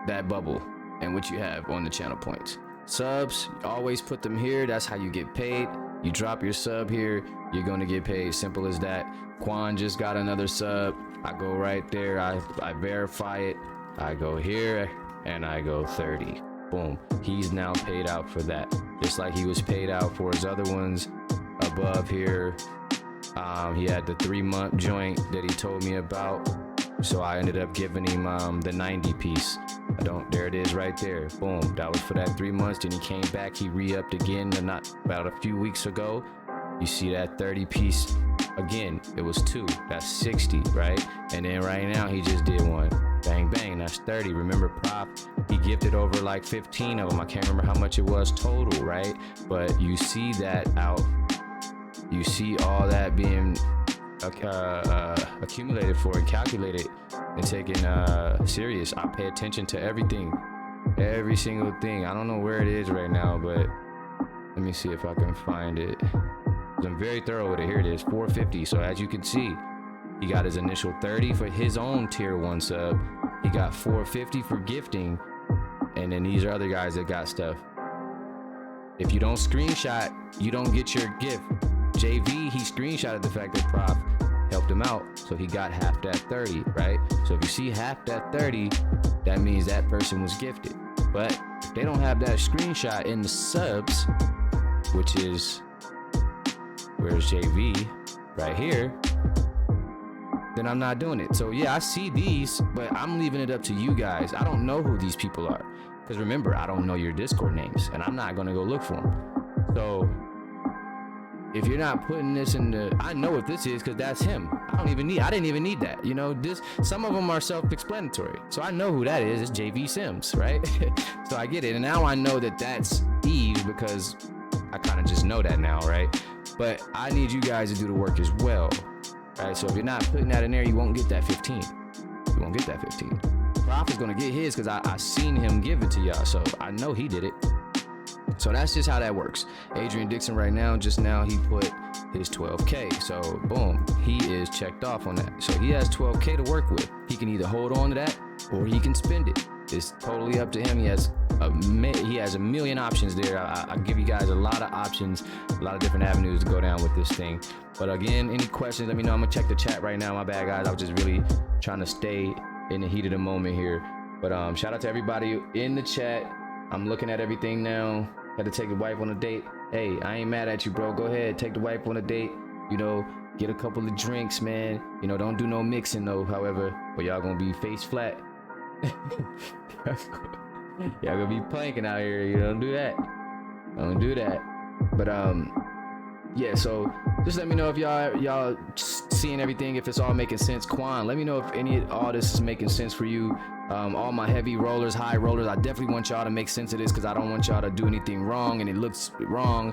that bubble and what you have on the channel points. Subs, always put them here. That's how you get paid. You drop your sub here, you're gonna get paid. Simple as that. Quan just got another sub. I go right there, I verify it. I go here and I go 30. Boom. He's now paid out for that. Just like he was paid out for his other ones above here. He had the 3-month joint that he told me about. So I ended up giving him the 90 piece. There it is right there. Boom. That was for that 3 months. Then he came back. He re-upped again not about a few weeks ago. You see that 30 piece again. It was 2. That's 60, right? And then right now he just did one. Bang, bang. That's 30. Remember, Prop, he gifted over like 15 of them. I can't remember how much it was total, right? But you see that out. You see all that being accumulated for and calculated and taken serious. I pay attention to everything, every single thing. I don't know where it is right now, but let me see if I can find it. I'm very thorough with it. Here it is, 450. So as you can see, he got his initial 30 for his own tier 1 sub. He got 450 for gifting, and then these are other guys that got stuff. If you don't screenshot, you don't get your gift. JV, he screenshotted the fact that Prof helped him out, so he got half that 30, right? So if you see half that 30, that means that person was gifted. But if they don't have that screenshot in the subs, which is, where's JV? Right here, then I'm not doing it. So yeah, I see these, but I'm leaving it up to you guys. I don't know who these people are, because remember, I don't know your Discord names, and I'm not gonna go look for them. So if you're not putting this in the, I know what this is because that's him. I didn't even need that. You know, some of them are self-explanatory. So I know who that is. It's JV Sims, right? So I get it. And now I know that that's Eve because I kind of just know that now, right? But I need you guys to do the work as well, right? So if you're not putting that in there, you won't get that 15. You won't get that 15. Prof is going to get his because I seen him give it to y'all. So I know he did it. So that's just how that works. Adrian Dixon right now, just now he put his 12K. So boom, he is checked off on that. So he has 12K to work with. He can either hold on to that or he can spend it. It's totally up to him. He has a million options there. I give you guys a lot of options, a lot of different avenues to go down with this thing. But again, any questions, let me know. I'm gonna check the chat right now. My bad, guys. I was just really trying to stay in the heat of the moment here. But shout out to everybody in the chat. I'm looking at everything now. Had to take the wife on a date. Hey, I ain't mad at you, bro. Go ahead, take the wife on a date. You know, get a couple of drinks, man. You know, don't do no mixing though. However, but y'all gonna be face flat. Y'all gonna be planking out here. You don't do that. Don't do that. But yeah. So just let me know if y'all seeing everything. If it's all making sense. Quan, let me know if all this is making sense for you. All my heavy rollers, high rollers, I definitely want y'all to make sense of this because I don't want y'all to do anything wrong and it looks wrong.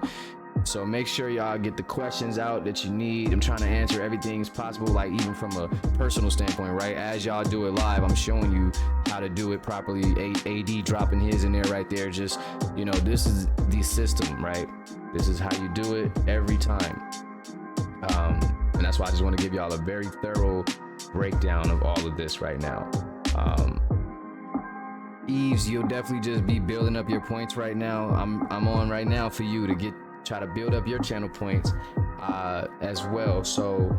So make sure y'all get the questions out that you need. I'm trying to answer everything as possible, like even from a personal standpoint, right? As y'all do it live, I'm showing you how to do it properly. AD dropping his in there right there. Just, you know, this is the system, right? This is how you do it every time. And that's why I just want to give y'all a very thorough breakdown of all of this right now. Eves, you'll definitely just be building up your points right now. I'm on right now for you to try to build up your channel points as well. So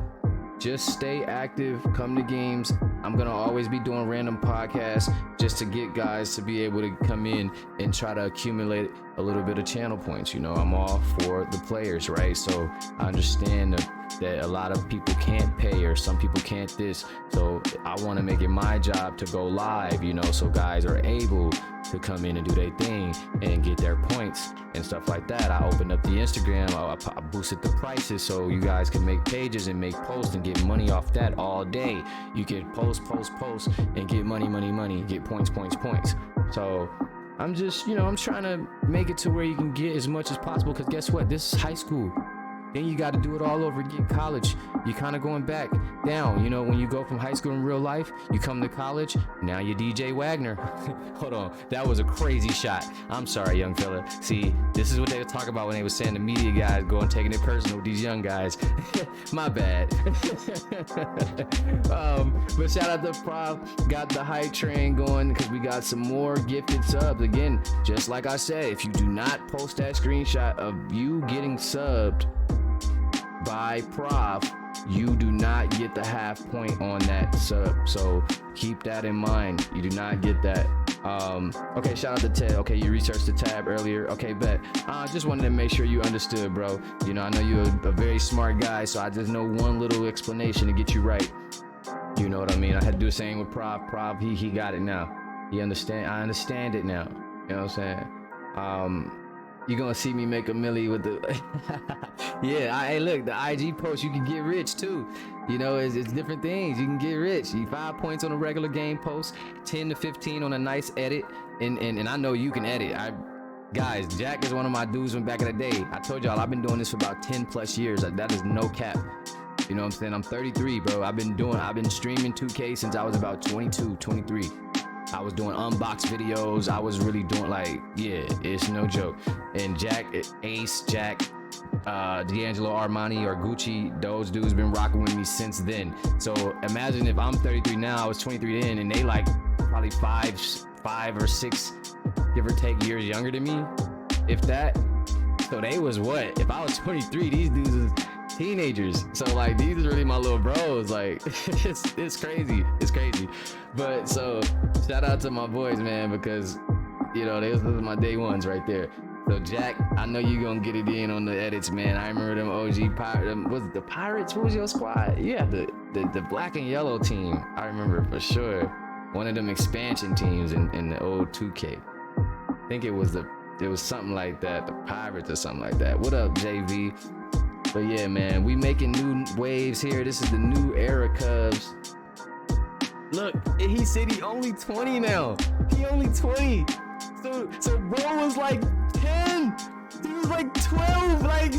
just stay active, come to games. I'm gonna always be doing random podcasts just to get guys to be able to come in and try to accumulate a little bit of channel points. You know, I'm all for the players, right? So I understand that a lot of people can't pay or some people can't this. So I want to make it my job to go live, you know, so guys are able to come in and do their thing and get their points and stuff like that. I opened up the Instagram, I boosted the prices so you guys can make pages and make posts and get money off that all day. You can post and get money, get points. So I'm just, you know, I'm trying to make it to where you can get as much as possible, because guess what? This is high school. Then you got to do it all over again. College, you kind of going back down. You know, when you go from high school in real life, you come to college, now you're DJ Wagner. Hold on, that was a crazy shot. I'm sorry, young fella. See, this is what they were talking about when they were saying the media guys going taking it personal with these young guys. My bad. But shout out to Prof. Got the hype train going because we got some more gifted subs. Again, just like I said, if you do not post that screenshot of you getting subbed by Prof, you do not get the half point on that sub. So keep that in mind. You do not get that. Okay, shout out to Ted. Okay, you researched the tab earlier. Okay, bet. I just wanted to make sure you understood, bro. You know, I know you're a very smart guy, so I just know one little explanation to get you right. You know what I mean? I had to do the same with Prof. Prof, he got it now. I understand it now. You know what I'm saying? You're gonna see me make a milli with the yeah, hey, look, the IG post, you can get rich too. You know, it's different things. You can get rich. You 5 points on a regular game post, 10 to 15 on a nice edit, and I know you can edit. Guys, Jack is one of my dudes from back in the day. I told y'all I've been doing this for about 10 plus years. That is no cap. You know what I'm saying? I'm 33, bro. I've been streaming 2K since I was about 22, 23. I was doing unbox videos. I was really doing, like, yeah, it's no joke. And Jack, Ace, Jack, D'Angelo Armani or Gucci, those dudes been rocking with me since then. So imagine if I'm 33 now, I was 23 then, and they like probably five or six, give or take, years younger than me, if that. So they was what? If I was 23, these dudes was teenagers. So like, these is really my little bros. Like, it's crazy. It's crazy. But so shout out to my boys, man, because you know, those are my day ones right there. So Jack, I know you gonna get it in on the edits, man. I remember them OG Pirates. Was it the Pirates? What was your squad? Yeah, the black and yellow team. I remember for sure. One of them expansion teams in the old 2K. I think it was something like that, the Pirates or something like that. What up, JV? But yeah, man, we making new waves here. This is the new era, Cubs. Look, he said he only 20 now. He only 20. So bro was like 10. He was like 12. Like,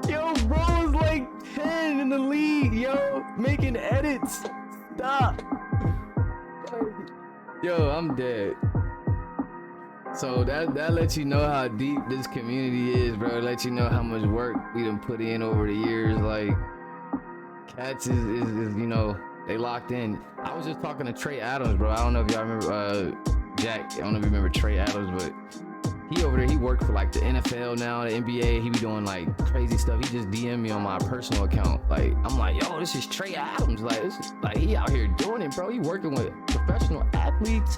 yo, bro was like 10 in the league, yo, making edits. Stop. Yo, I'm dead. So that lets you know how deep this community is, bro. It lets you know how much work we done put in over the years. Like, cats is you know, they locked in. I was just talking to Trey Adams, bro. I don't know if y'all remember Jack. I don't know if you remember Trey Adams, but he over there, he worked for like the NFL now, the NBA. He be doing like crazy stuff. He just DM'd me on my personal account. Like, I'm like, yo, this is Trey Adams. Like, this is, like, he out here doing it, bro. He working with professional athletes.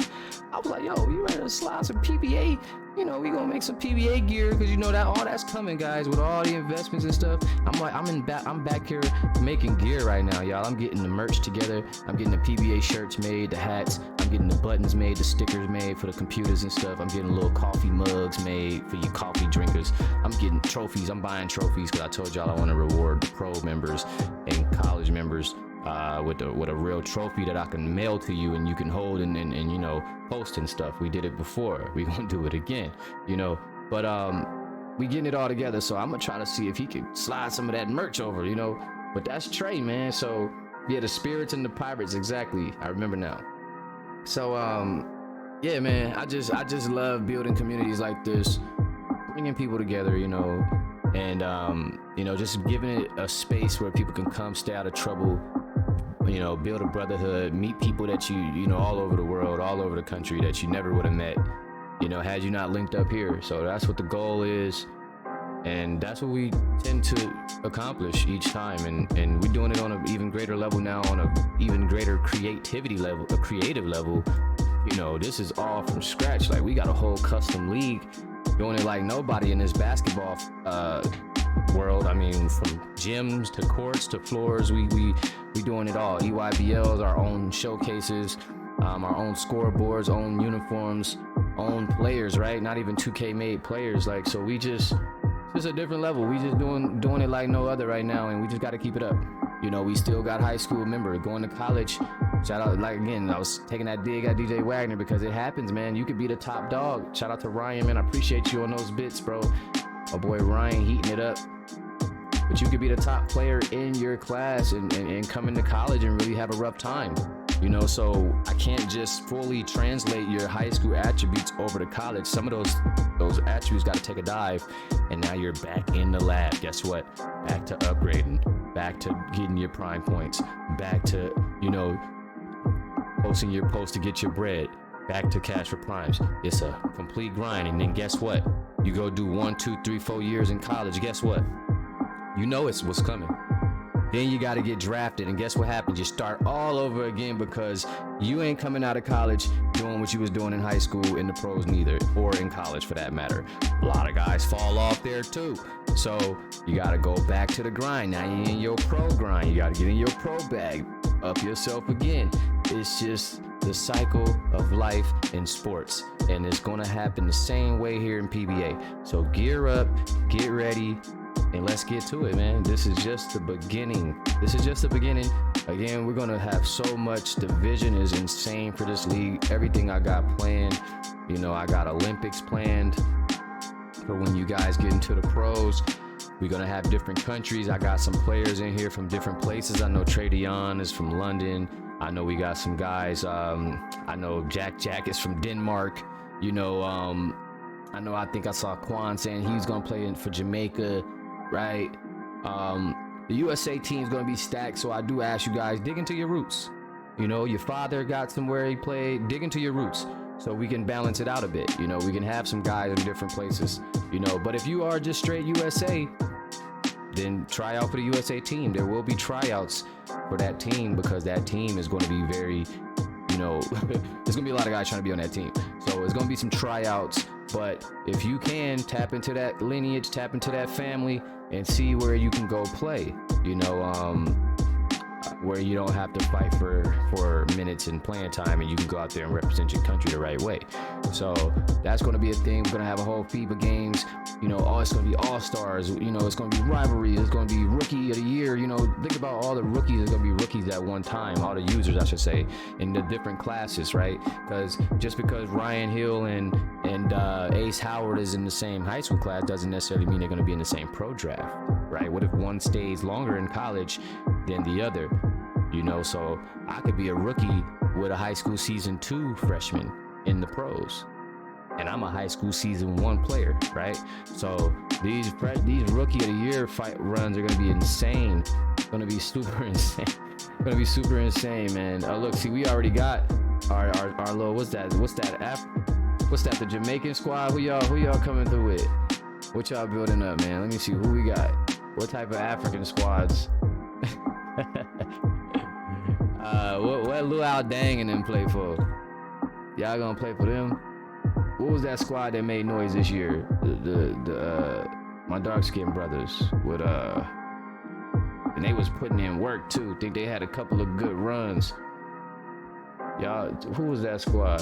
I was like, yo, you ready to slide some PBA? You know, we gonna make some PBA gear, because you know that all that's coming, guys, with all the investments and stuff. I'm like, I'm back here making gear right now, y'all. I'm getting the merch together. I'm getting the PBA shirts made, the hats. I'm getting the buttons made, the stickers made for the computers and stuff. I'm getting little coffee mugs made for you coffee drinkers. I'm getting trophies. I'm buying trophies because I told y'all I want to reward the pro members and college members with a real trophy that I can mail to you and you can hold and you know, post and stuff. We did it before. We gonna do it again, you know. But we getting it all together, so I'm gonna try to see if he could slide some of that merch over, you know. But that's Trey, man. So yeah, the Spirits and the Pirates, exactly. I remember now. So yeah, man, I just love building communities like this, bringing people together, you know, and you know, just giving it a space where people can come, stay out of trouble, you know, build a brotherhood, meet people that you know, all over the world, all over the country that you never would have met, you know, had you not linked up here. So that's what the goal is, and that's what we tend to accomplish each time, and we're doing it on an even greater level now, on a even greater creativity level, a creative level. You know, this is all from scratch. Like, we got a whole custom league, doing it like nobody in this basketball world. I mean, from gyms to courts to floors, we doing it all. EYBLs, our own showcases, our own scoreboards, own uniforms, own players, right? Not even 2K made players. Like, so we just a different level. We just doing it like no other right now, and we just got to keep it up. You know, we still got high school, remember, going to college. Shout out, like, again, I was taking that dig at DJ Wagner because it happens, man. You could be the top dog. Shout out to Ryan, man. I appreciate you on those bits, bro. My boy Ryan heating it up. But you could be the top player in your class and come into college and really have a rough time. You know, so I can't just fully translate your high school attributes over to college. Some of those attributes got to take a dive, and now you're back in the lab. Guess what? Back to upgrading, back to getting your prime points, back to, you know, posting your post to get your bread, back to cash for primes. It's a complete grind. And then guess what? You go do 1, 2, 3, 4 years in college. Guess what? You know it's what's coming. Then you got to get drafted, and guess what happens? You start all over again because you ain't coming out of college doing what you was doing in high school, in the pros neither, or in college for that matter. A lot of guys fall off there too. So you got to go back to the grind. Now you're in your pro grind. You got to get in your pro bag, up yourself again. It's just the cycle of life in sports, and it's going to happen the same way here in PBA. So gear up, get ready, and let's get to it, man. This is just the beginning. This is just the beginning. Again, we're gonna have so much. The vision is insane for this league. Everything I got planned, you know, I got Olympics planned for when you guys get into the pros. We're gonna have different countries. I got some players in here from different places. I know Trey Dion is from London. I know we got some guys. I know Jack is from Denmark. You know, I think I saw Quan saying he's gonna play for Jamaica. Right, the USA team is going to be stacked, so I do ask you guys, dig into your roots. You know, your father got somewhere he played, dig into your roots so we can balance it out a bit. You know, we can have some guys in different places, you know, but if you are just straight USA, then try out for the USA team. There will be tryouts for that team because that team is going to be very, you know, there's going to be a lot of guys trying to be on that team. So it's going to be some tryouts, but if you can tap into that lineage, tap into that family, and see where you can go play, you know, where you don't have to fight for minutes and playing time, and you can go out there and represent your country the right way. So that's going to be a thing. We're going to have a whole FIBA games, you know, it's going to be all-stars, you know, it's going to be rivalries, it's going to be rookie of the year, you know, think about all the rookies. There's going to be rookies at one time, all the users, I should say, in the different classes, right? Because just because Ryan Hill and Ace Howard is in the same high school class doesn't necessarily mean they're going to be in the same pro draft, right? What if one stays longer in college than the other? You know, so I could be a rookie with a high school season 2 freshman in the pros, and I'm a high school season 1 player, right? So these rookie of the year fight runs are gonna be insane. Gonna be super insane. Gonna be super insane, man. Look, see, we already got our little what's that? The Jamaican squad. Who y'all coming through with? What y'all building up, man? Let me see who we got. What type of African squads? What Luau Dang and them play for? Y'all gonna play for them? What was that squad that made noise this year? My dark skinned brothers with and they was putting in work too. Think they had a couple of good runs. Y'all, who was that squad?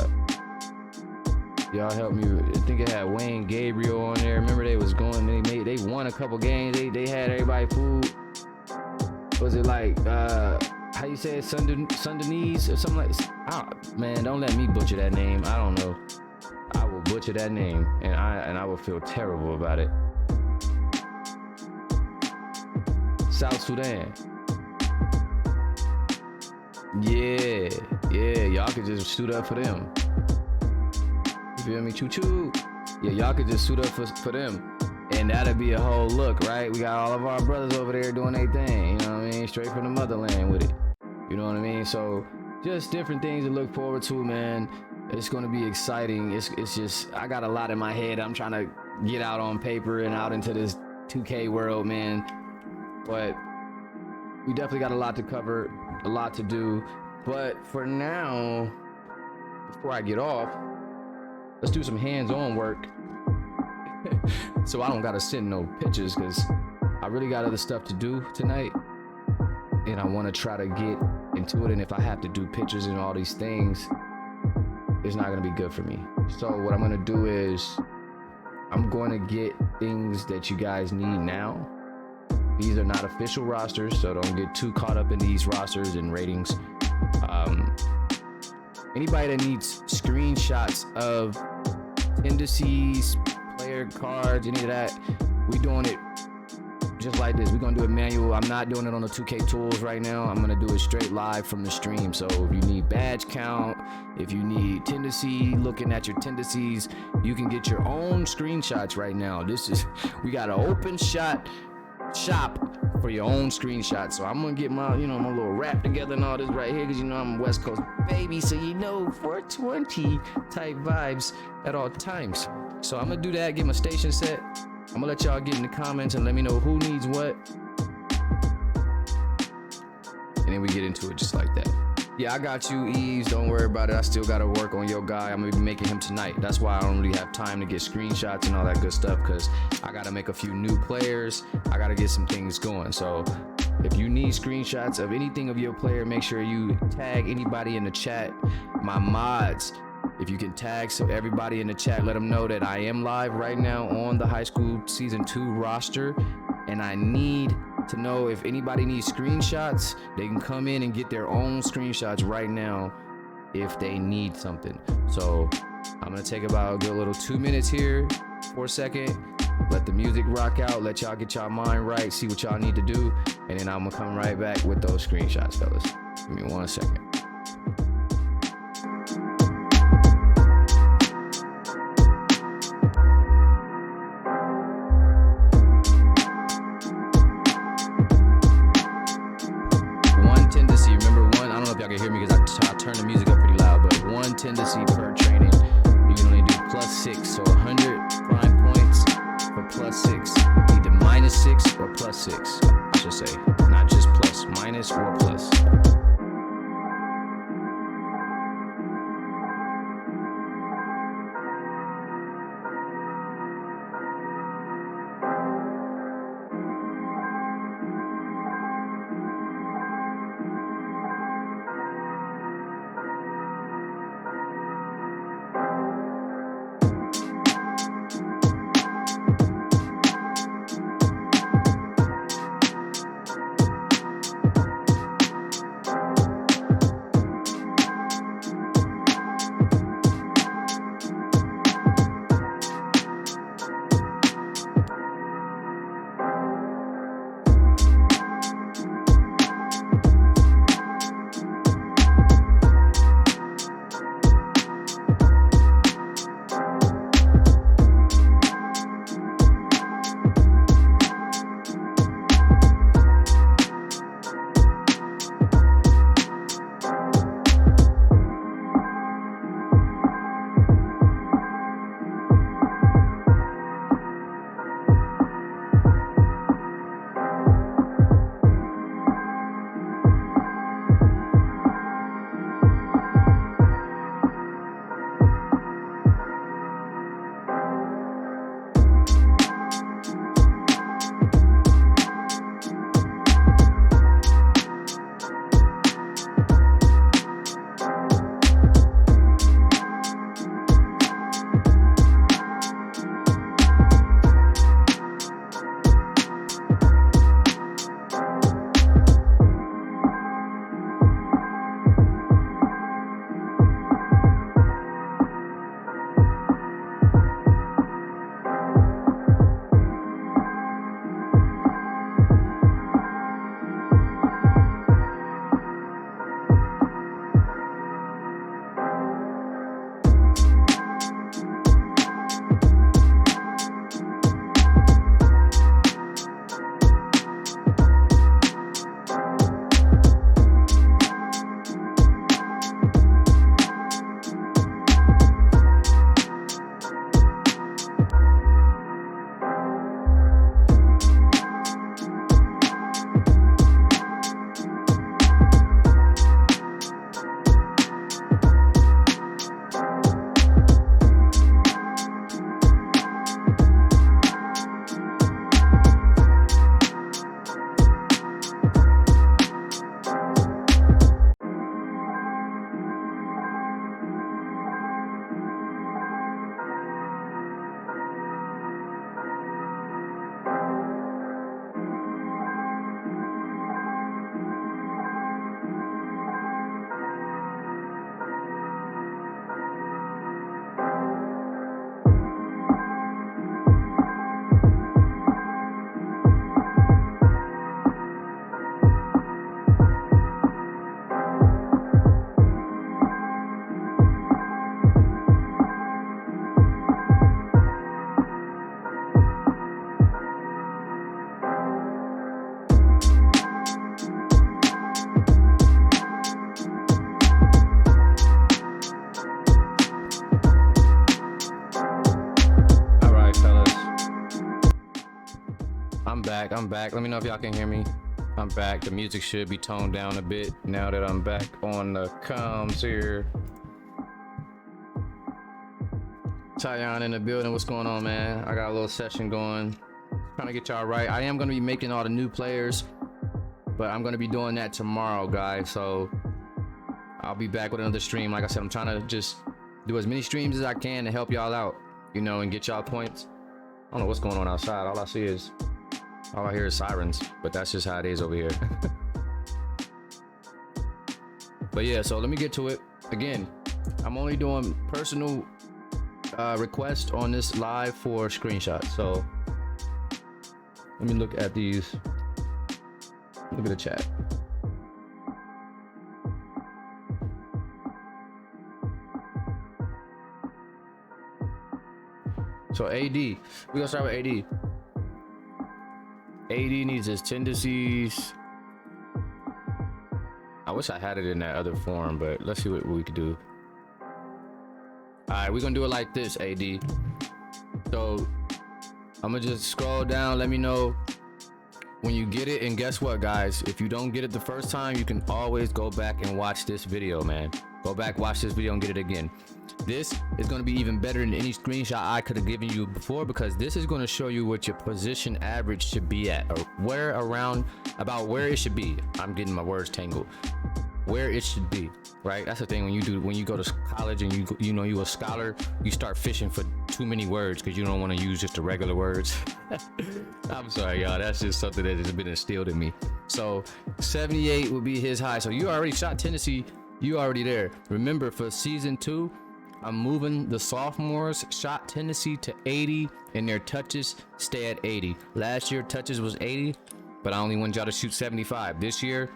Y'all help me. I think it had Wayne Gabriel on there. Remember they was going. They won a couple games. They had everybody food. Was it like how you say it, Sundanese or something like that. Man, don't let me butcher that name. I don't know. I will butcher that name, and I will feel terrible about it. South Sudan. Yeah, y'all could just suit up for them. You feel me? Choo-choo. Yeah, y'all could just suit up for them. And that'll be a whole look, right? We got all of our brothers over there doing their thing, you know what I mean? Straight from the motherland with it. You know what I mean? So just different things to look forward to, man. It's gonna be exciting. It's just, I got a lot in my head. I'm trying to get out on paper and out into this 2K world, man. But we definitely got a lot to cover, a lot to do. But for now, before I get off, let's do some hands-on work. So I don't gotta send no pictures, because I really got other stuff to do tonight, and I want to try to get into it. And if I have to do pictures and all these things, it's not gonna be good for me. So what I'm gonna do is I'm going to get things that you guys need now. These are not official rosters, so don't get too caught up in these rosters and ratings. Anybody that needs screenshots of indices, player cards, any of that, we doing it just like this. We're gonna do it manual. I'm not doing it on the 2K tools right now. I'm gonna do it straight live from the stream. So if you need badge count, if you need tendency, looking at your tendencies, you can get your own screenshots right now. We got an open shop for your own screenshots. So I'm gonna get my little rap together and all this right here, because I'm a West Coast baby, so 420 type vibes at all times. So I'm gonna do that, get my station set. I'm gonna let y'all get in the comments and let me know who needs what, and then we get into it just like that. Yeah, I got you, Eves. Don't worry about it. I still gotta work on your guy. I'm gonna be making him tonight. That's why I don't really have time to get screenshots and all that good stuff, because I gotta make a few new players. I gotta get some things going. So if you need screenshots of anything of your player, make sure you tag anybody in the chat. My mods, if you can tag everybody in the chat, let them know that I am live right now on the high school season 2 roster, and I need to know if anybody needs screenshots. They can come in and get their own screenshots right now if they need something. So I'm gonna take about a good little 2 minutes here for a second, let the music rock out, let y'all get y'all mind right, see what y'all need to do, and then I'm gonna come right back with those screenshots, fellas. Give me 1 second. Y'all can hear me because I turn the music up pretty loud, but 1 tendency per training. You can only do +6, so 100 prime points for +6. Either -6 or +6, I should say. Not just plus, minus or plus. back. I'm back. Let me know if y'all can hear me. I'm back. The music should be toned down a bit now that I'm back on the comms here. Tyon in the building. What's going on, man? I got a little session going. Trying to get y'all right. I am going to be making all the new players, but I'm going to be doing that tomorrow, guys. So I'll be back with another stream. Like I said, I'm trying to just do as many streams as I can to help y'all out, you know, and get y'all points. I don't know what's going on outside. All I hear is sirens, but that's just how it is over here. But yeah, so let me get to it. Again, I'm only doing personal requests on this live for screenshots. So let me look at these. Look at the chat. So AD, we're gonna start with AD. AD needs his tendencies. I wish I had it in that other form, but let's see what we could do. All right, we're gonna do it like this, AD. So I'm gonna just scroll down. Let me know when you get it. And guess what, guys? If you don't get it the first time, you can always go back and watch this video, man. Go back, watch this video, and get it again. This is going to be even better than any screenshot I could have given you before, because this is going to show you what your position average should be at, or where it should be. I'm getting my words tangled. Where it should be, right? That's the thing when you go to college and you know you're a scholar, you start fishing for too many words because you don't want to use just the regular words. I'm sorry, y'all. That's just something that has been instilled in me. So 78 would be his high. So you already shot tendency. You already there. Remember, for season 2, I'm moving the sophomores shot tendency to 80 and their touches stay at 80. Last year touches was 80, but I only want y'all to shoot 75. This year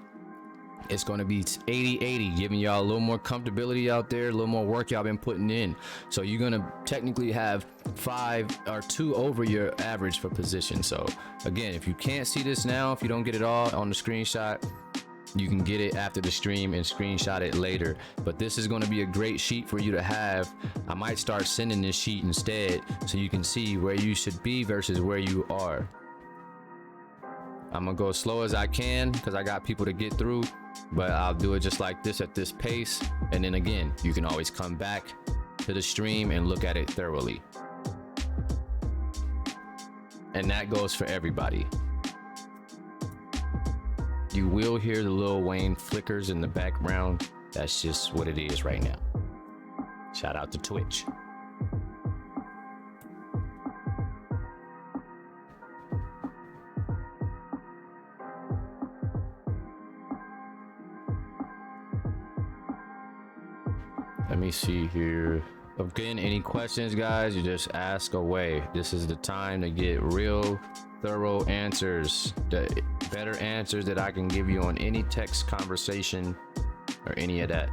it's going to be 80-80, giving y'all a little more comfortability out there, a little more work y'all been putting in. So you're going to technically have 5 or 2 over your average for position. So again, if you can't see this now, if you don't get it all on the screenshot, you can get it after the stream and screenshot it later. But this is going to be a great sheet for you to have. I might start sending this sheet instead so you can see where you should be versus where you are. I'm gonna go as slow as I can because I got people to get through, but I'll do it just like this at this pace. And then again, you can always come back to the stream and look at it thoroughly. And that goes for everybody. You will hear the Lil Wayne flickers in the background. That's just what it is right now. Shout out to Twitch. Let me see here. Again, any questions, guys, you just ask away. This is the time to get real thorough answers, the better answers that I can give you on any text conversation or any of that.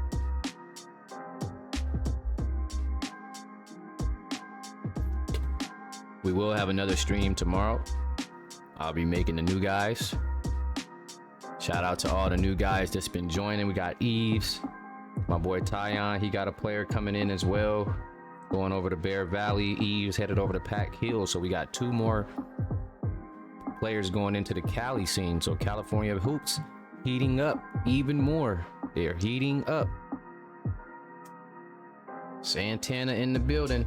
We will have another stream tomorrow. I'll be making the new guys. Shout out to all the new guys that's been joining. We got Eves, my boy Tyon, he got a player coming in as well, going over to Bear Valley. Eves headed over to Pack Hill, so we got 2 more players going into the Cali scene. So California hoops heating up even more. They're heating up. Santana in the building.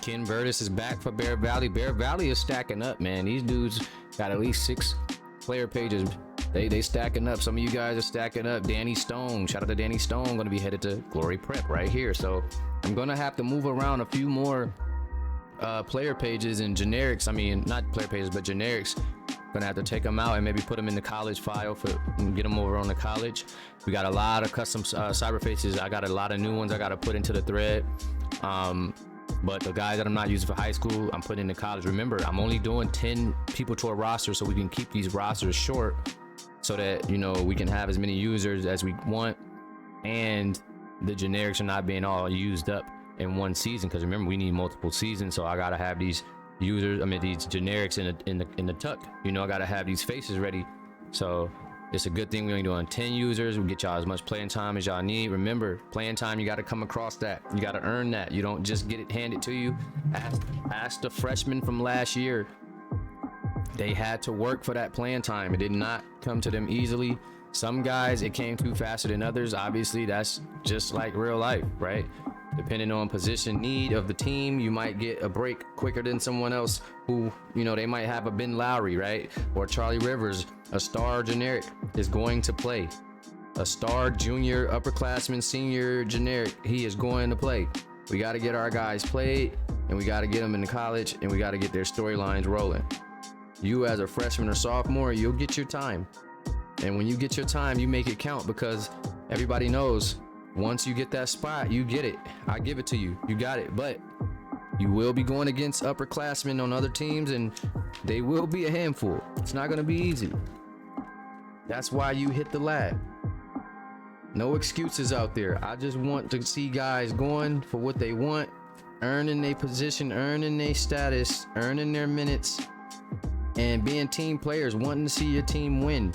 Ken Vertis is back for Bear Valley. Bear Valley is stacking up, man. These dudes got at least 6 player pages. They stacking up. Some of you guys are stacking up. Danny Stone, shout out to Danny Stone, gonna be headed to Glory Prep right here. So I'm gonna have to move around a few more player pages and generics. I mean, not player pages, but generics. Gonna have to take them out and maybe put them in the college file and get them over on the college. We got a lot of custom cyber faces. I got a lot of new ones I gotta put into the thread. But the guys that I'm not using for high school, I'm putting in the college. Remember, I'm only doing 10 people to a roster so we can keep these rosters short, so that, you know, we can have as many users as we want and the generics are not being all used up in one season. Because remember, we need multiple seasons, so I gotta have these users, I mean these generics in the tuck, you know. I gotta have these faces ready. So It's a good thing we only doing 10 users. We get y'all as much playing time as y'all need. Remember, playing time, you got to come across that. You got to earn that. You don't just get it handed to you. Ask the freshmen from last year. They had to work for that playing time. It did not come to them easily. Some guys, it came too faster than others. Obviously, that's just like real life, right? Depending on position need of the team, you might get a break quicker than someone else who, you know, they might have a Ben Lowry, right? Or Charlie Rivers, a star generic is going to play. A star junior, upperclassman, senior generic, he is going to play. We got to get our guys played, and we got to get them into college, and we got to get their storylines rolling. You as a freshman or sophomore, you'll get your time. And when you get your time, you make it count, because everybody knows once you get that spot, you get it. I give it to you. You got it. But you will be going against upperclassmen on other teams, and they will be a handful. It's not going to be easy. That's why you hit the lab. No excuses out there. I just want to see guys going for what they want, earning their position, earning their status, earning their minutes, and being team players, wanting to see your team win,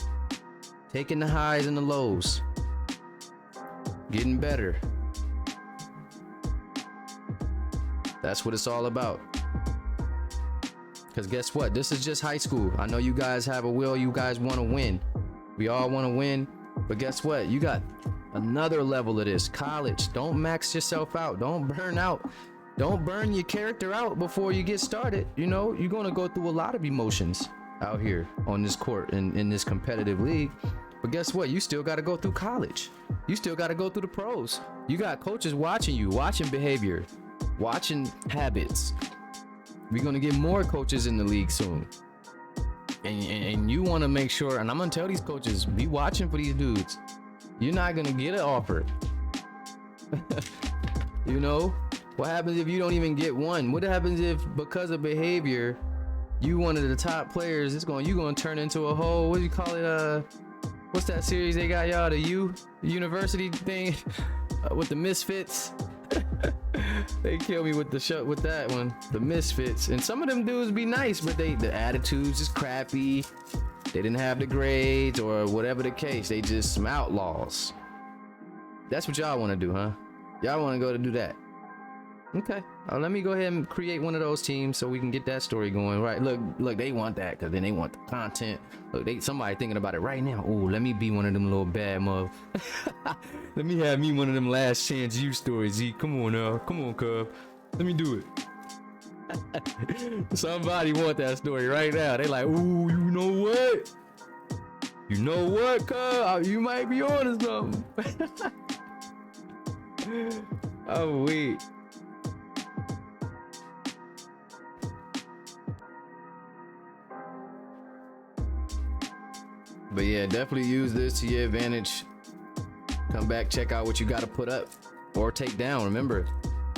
taking the highs and the lows, getting better. That's what it's all about. Because guess what? This is just high school. I know you guys have a will. You guys want to win. We all want to win. But guess what? You got another level of this. College. Don't max yourself out. Don't burn out. Don't burn your character out before you get started. You know, you're going to go through a lot of emotions out here on this court in this competitive league. But guess what? You still got to go through college. You still got to go through the pros. You got coaches watching you, watching behavior, watching habits. We're going to get more coaches in the league soon. And you want to make sure, and I'm going to tell these coaches, be watching for these dudes. You're not going to get an offer. You know, what happens if you don't even get one? What happens if, because of behavior, you one of the top players, you're going to turn into a whole, what do you call it? What's that series they got y'all? The university thing with the misfits. They kill me with the show with that one, the misfits. And some of them dudes be nice, but the attitudes is crappy. They didn't have the grades or whatever the case. They just some outlaws. That's what y'all want to do, huh? Y'all want to go to do that? Okay. Let me go ahead and create one of those teams so we can get that story going. Right. Look, they want that because then they want the content. Look, somebody thinking about it right now. Oh, let me be one of them little bad mother. Let me have me one of them last chance you stories. Z, come on now. Come on, cub. Let me do it. Somebody want that story right now. They like, ooh, you know what? You know what, cub? You might be on to something. Oh, wait. But yeah, definitely use this to your advantage. Come back, check out what you got to put up or take down. Remember,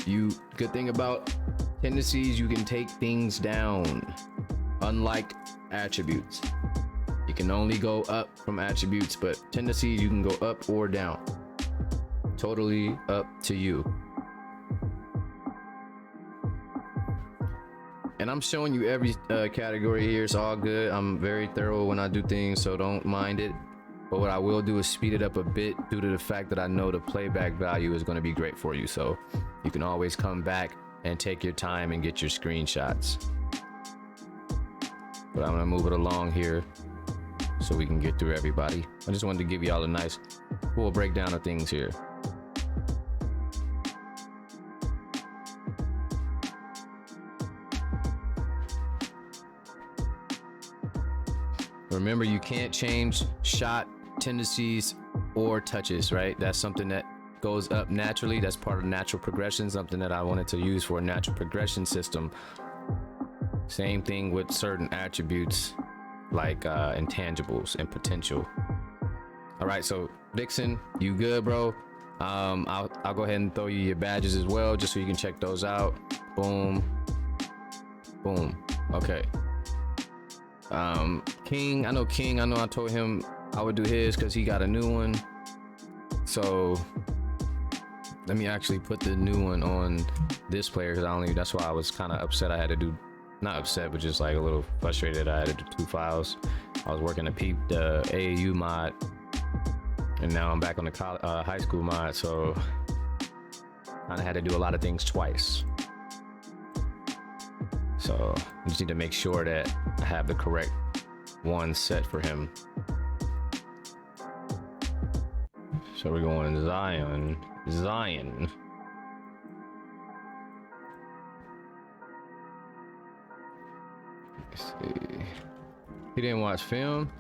good thing about tendencies, you can take things down. Unlike attributes, you can only go up from attributes, but tendencies you can go up or down. Totally up to you. And I'm showing you every category here. It's all good. I'm very thorough when I do things, so don't mind it. But what I will do is speed it up a bit due to the fact that I know the playback value is going to be great for you. So you can always come back and take your time and get your screenshots. But I'm going to move it along here so we can get through everybody. I just wanted to give y'all a nice full breakdown of things here. Remember, you can't change shot tendencies or touches, right? That's something that goes up naturally. That's part of natural progression, something that I wanted to use for a natural progression system. Same thing with certain attributes like intangibles and potential. All right, so Dixon, you good, bro? I'll go ahead and throw you your badges as well, just so you can check those out. Boom, boom. Okay. King, I know I told him I would do his because he got a new one. So let me actually put the new one on this player, because that's why I was kind of upset I had to do, not upset, but just like a little frustrated I had to do 2 files. I was working the AAU mod, and now I'm back on the high school mod, so kind of had to do a lot of things twice. So I just need to make sure that I have the correct one set for him. So we're going Zion. Let's see. He didn't watch film,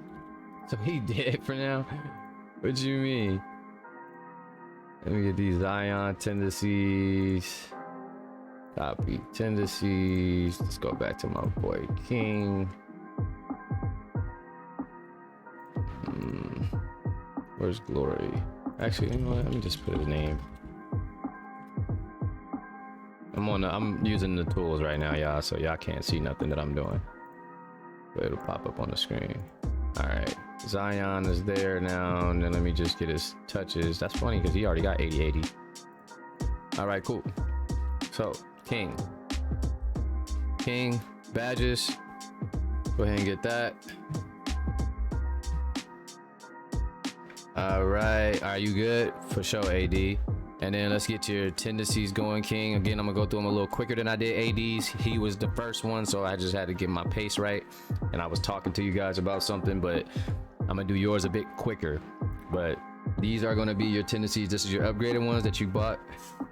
so he did for now. What you mean? Let me get these Zion tendencies. Copy tendencies. Let's go back to my boy King. Where's Glory? Actually, you know what? Let me just put his name. I'm using the tools right now, y'all, so y'all can't see nothing that I'm doing. But it'll pop up on the screen. All right, Zion is there now, and then let me just get his touches. That's funny because he already got 80-80. All right, cool. So King, badges. Go ahead and get that. All right, are you good? For sure, AD. And then let's get your tendencies going, King. Again, I'm gonna go through them a little quicker than I did AD's. He was the first one, so I just had to get my pace right. And I was talking to you guys about something, but I'm gonna do yours a bit quicker. But these are gonna be your tendencies. This is your upgraded ones that you bought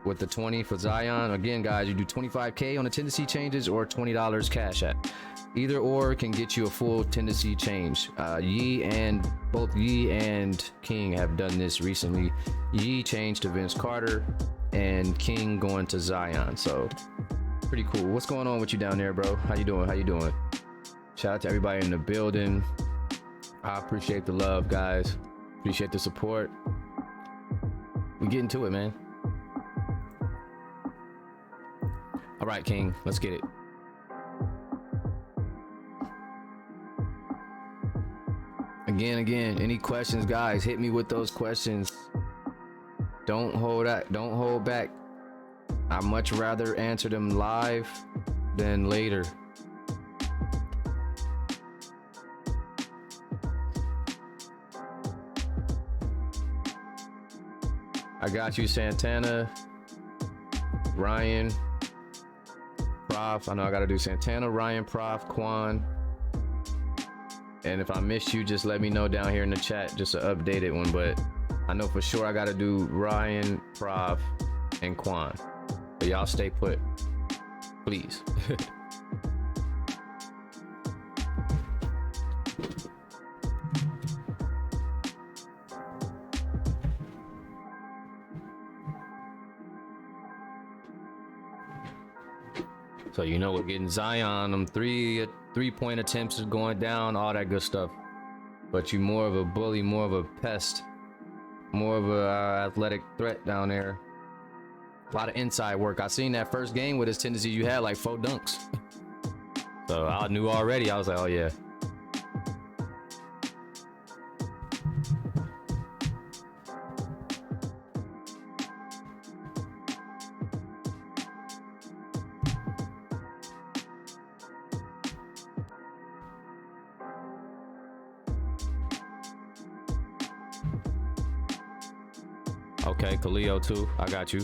with the 20 for Zion. Again, guys, you do 25K on the tendency changes or $20 cash app. Either or can get you a full tendency change. Both Yee and King have done this recently. Yee changed to Vince Carter and King going to Zion. So pretty cool. What's going on with you down there, bro? How you doing? Shout out to everybody in the building. I appreciate the love, guys. Appreciate the support. We get into it, man. All right, King, let's get it. Again, any questions, guys, hit me with those questions. Don't hold back. I'd much rather answer them live than later. I got you, Santana, Ryan, Prof. I know I gotta do Santana, Ryan, Prof, Quan. And if I miss you, just let me know down here in the chat, just an updated one. But I know for sure I gotta do Ryan, Prof, and Quan. But y'all stay put, please. So you know we're getting Zion, them three-point attempts is going down, all that good stuff. But you more of a bully, more of a pest, more of a athletic threat down there. A lot of inside work. I seen that first game with his tendencies. You had like 4 dunks. So I knew already. I was like, oh yeah. Okay, Khalil too. I got you.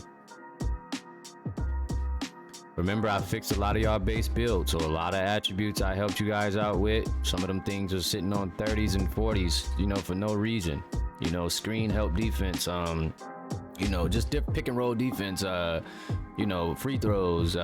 Remember, I fixed a lot of y'all base builds, so a lot of attributes I helped you guys out with. Some of them things are sitting on 30s and 40s, you know, for no reason. You know, screen help defense, you know, just pick and roll defense, you know, free throws,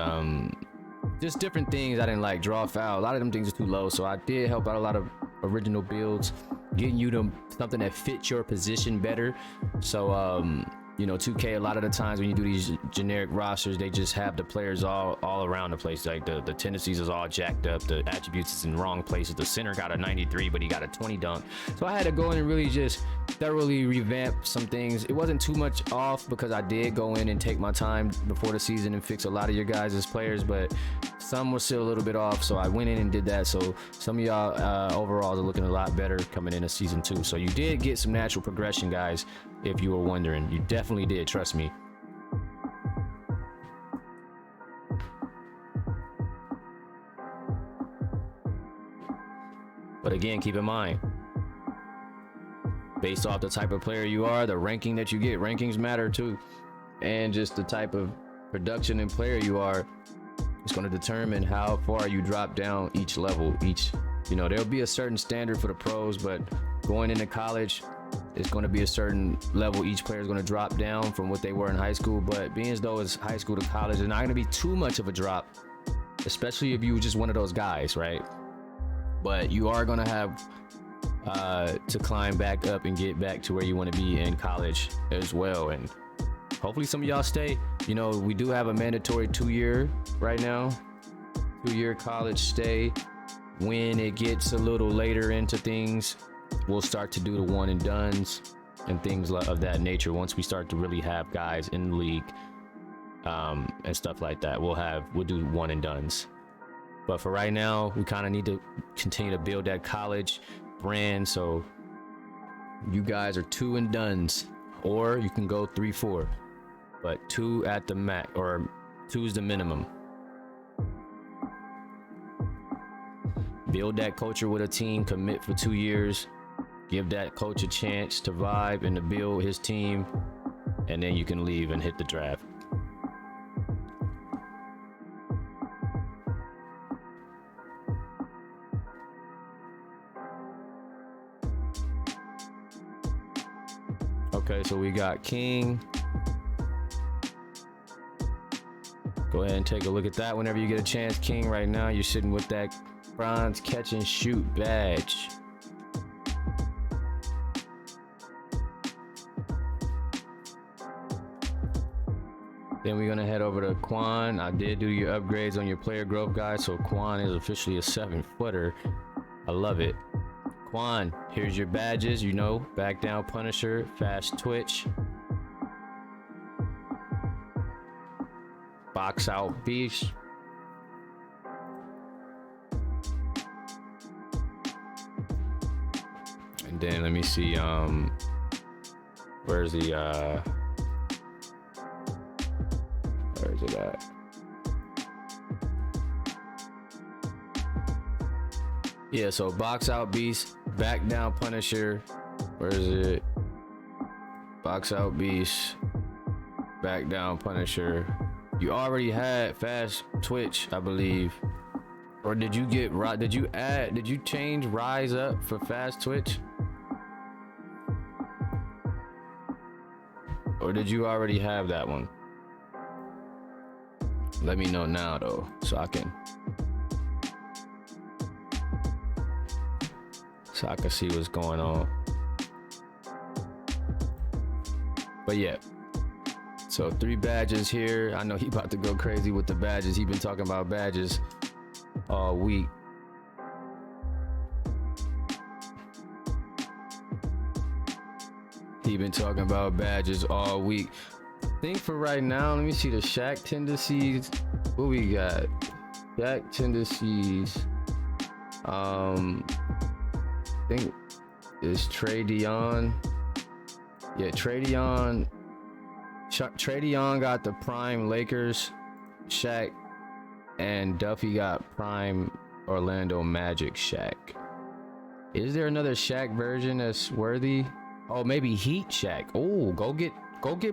just different things I didn't like. Draw foul, a lot of them things are too low, so I did help out a lot of original builds, getting you to something that fits your position better. So you know, 2K, a lot of the times when you do these generic rosters, they just have the players all around the place. Like the tendencies is all jacked up, the attributes is in wrong places. The center got a 93, but he got a 20 dunk. So I had to go in and really just thoroughly revamp some things. It wasn't too much off because I did go in and take my time before the season and fix a lot of your guys' players, but some were still a little bit off. So I went in and did that. So some of y'all overall are looking a lot better coming into season 2. So you did get some natural progression, guys. If you were wondering, you definitely did, trust me. But again, keep in mind, based off the type of player you are, the ranking that you get, rankings matter too, and just the type of production and player you are, it's going to determine how far you drop down each level. There'll be a certain standard for the pros, but going into college, it's going to be a certain level each player is going to drop down from what they were in high school. But being as though it's high school to college, it's not going to be too much of a drop, especially if you were just one of those guys, right? But you are going to have to climb back up and get back to where you want to be in college as well. And hopefully some of y'all stay. We do have a mandatory 2-year right now, 2-year college stay. When it gets a little later into things, we'll start to do the one and dones and things of that nature. Once we start to really have guys in the league and stuff like that, we'll do one and dones. But for right now, we kind of need to continue to build that college brand. So you guys are 2 and dones, or you can go 3-4, but 2 at the max, or 2 is the minimum. Build that culture with a team, commit for 2 years, give that coach a chance to vibe and to build his team, and then you can leave and hit the draft. Okay, so we got King. Go ahead and take a look at that whenever you get a chance. King, right now you're sitting with that bronze catch and shoot badge. Then we're gonna head over to Quan. I did do your upgrades on your player growth guide, so Quan is officially a 7-footer. I love it. Quan, here's your badges. Back down Punisher, fast twitch, box out beast, and then let me see, where's it at? Yeah, so box out beast, back down Punisher. Where is it? Box out beast, back down Punisher. You already had fast twitch, I believe. Or did you change rise up for fast twitch? Or did you already have that one? Let me know now though, so I can see what's going on. But yeah, so 3 badges here. I know he about to go crazy with the badges. He been talking about badges all week. I think for right now, let me see the Shaq tendencies. What we got? Shaq tendencies. I think it's Trey Dion. Yeah, Trey Dion got the prime Lakers. Shaq and Duffy got prime Orlando Magic Shaq. Is there another Shaq version that's worthy? Oh, maybe Heat Shaq. Oh, go get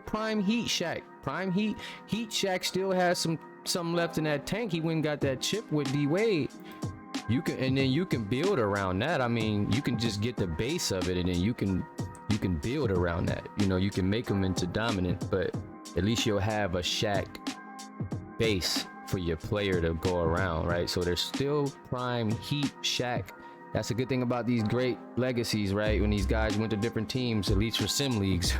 prime Heat Shaq. Prime Heat Shaq still has some left in that tank. He went and got that chip with D Wade. You can build around that. I mean, you can just get the base of it, and then you can build around that. You can make them into dominant, but at least you'll have a Shaq base for your player to go around, right? So there's still prime Heat Shaq. That's a good thing about these great legacies, right? When these guys went to different teams, at least for sim leagues,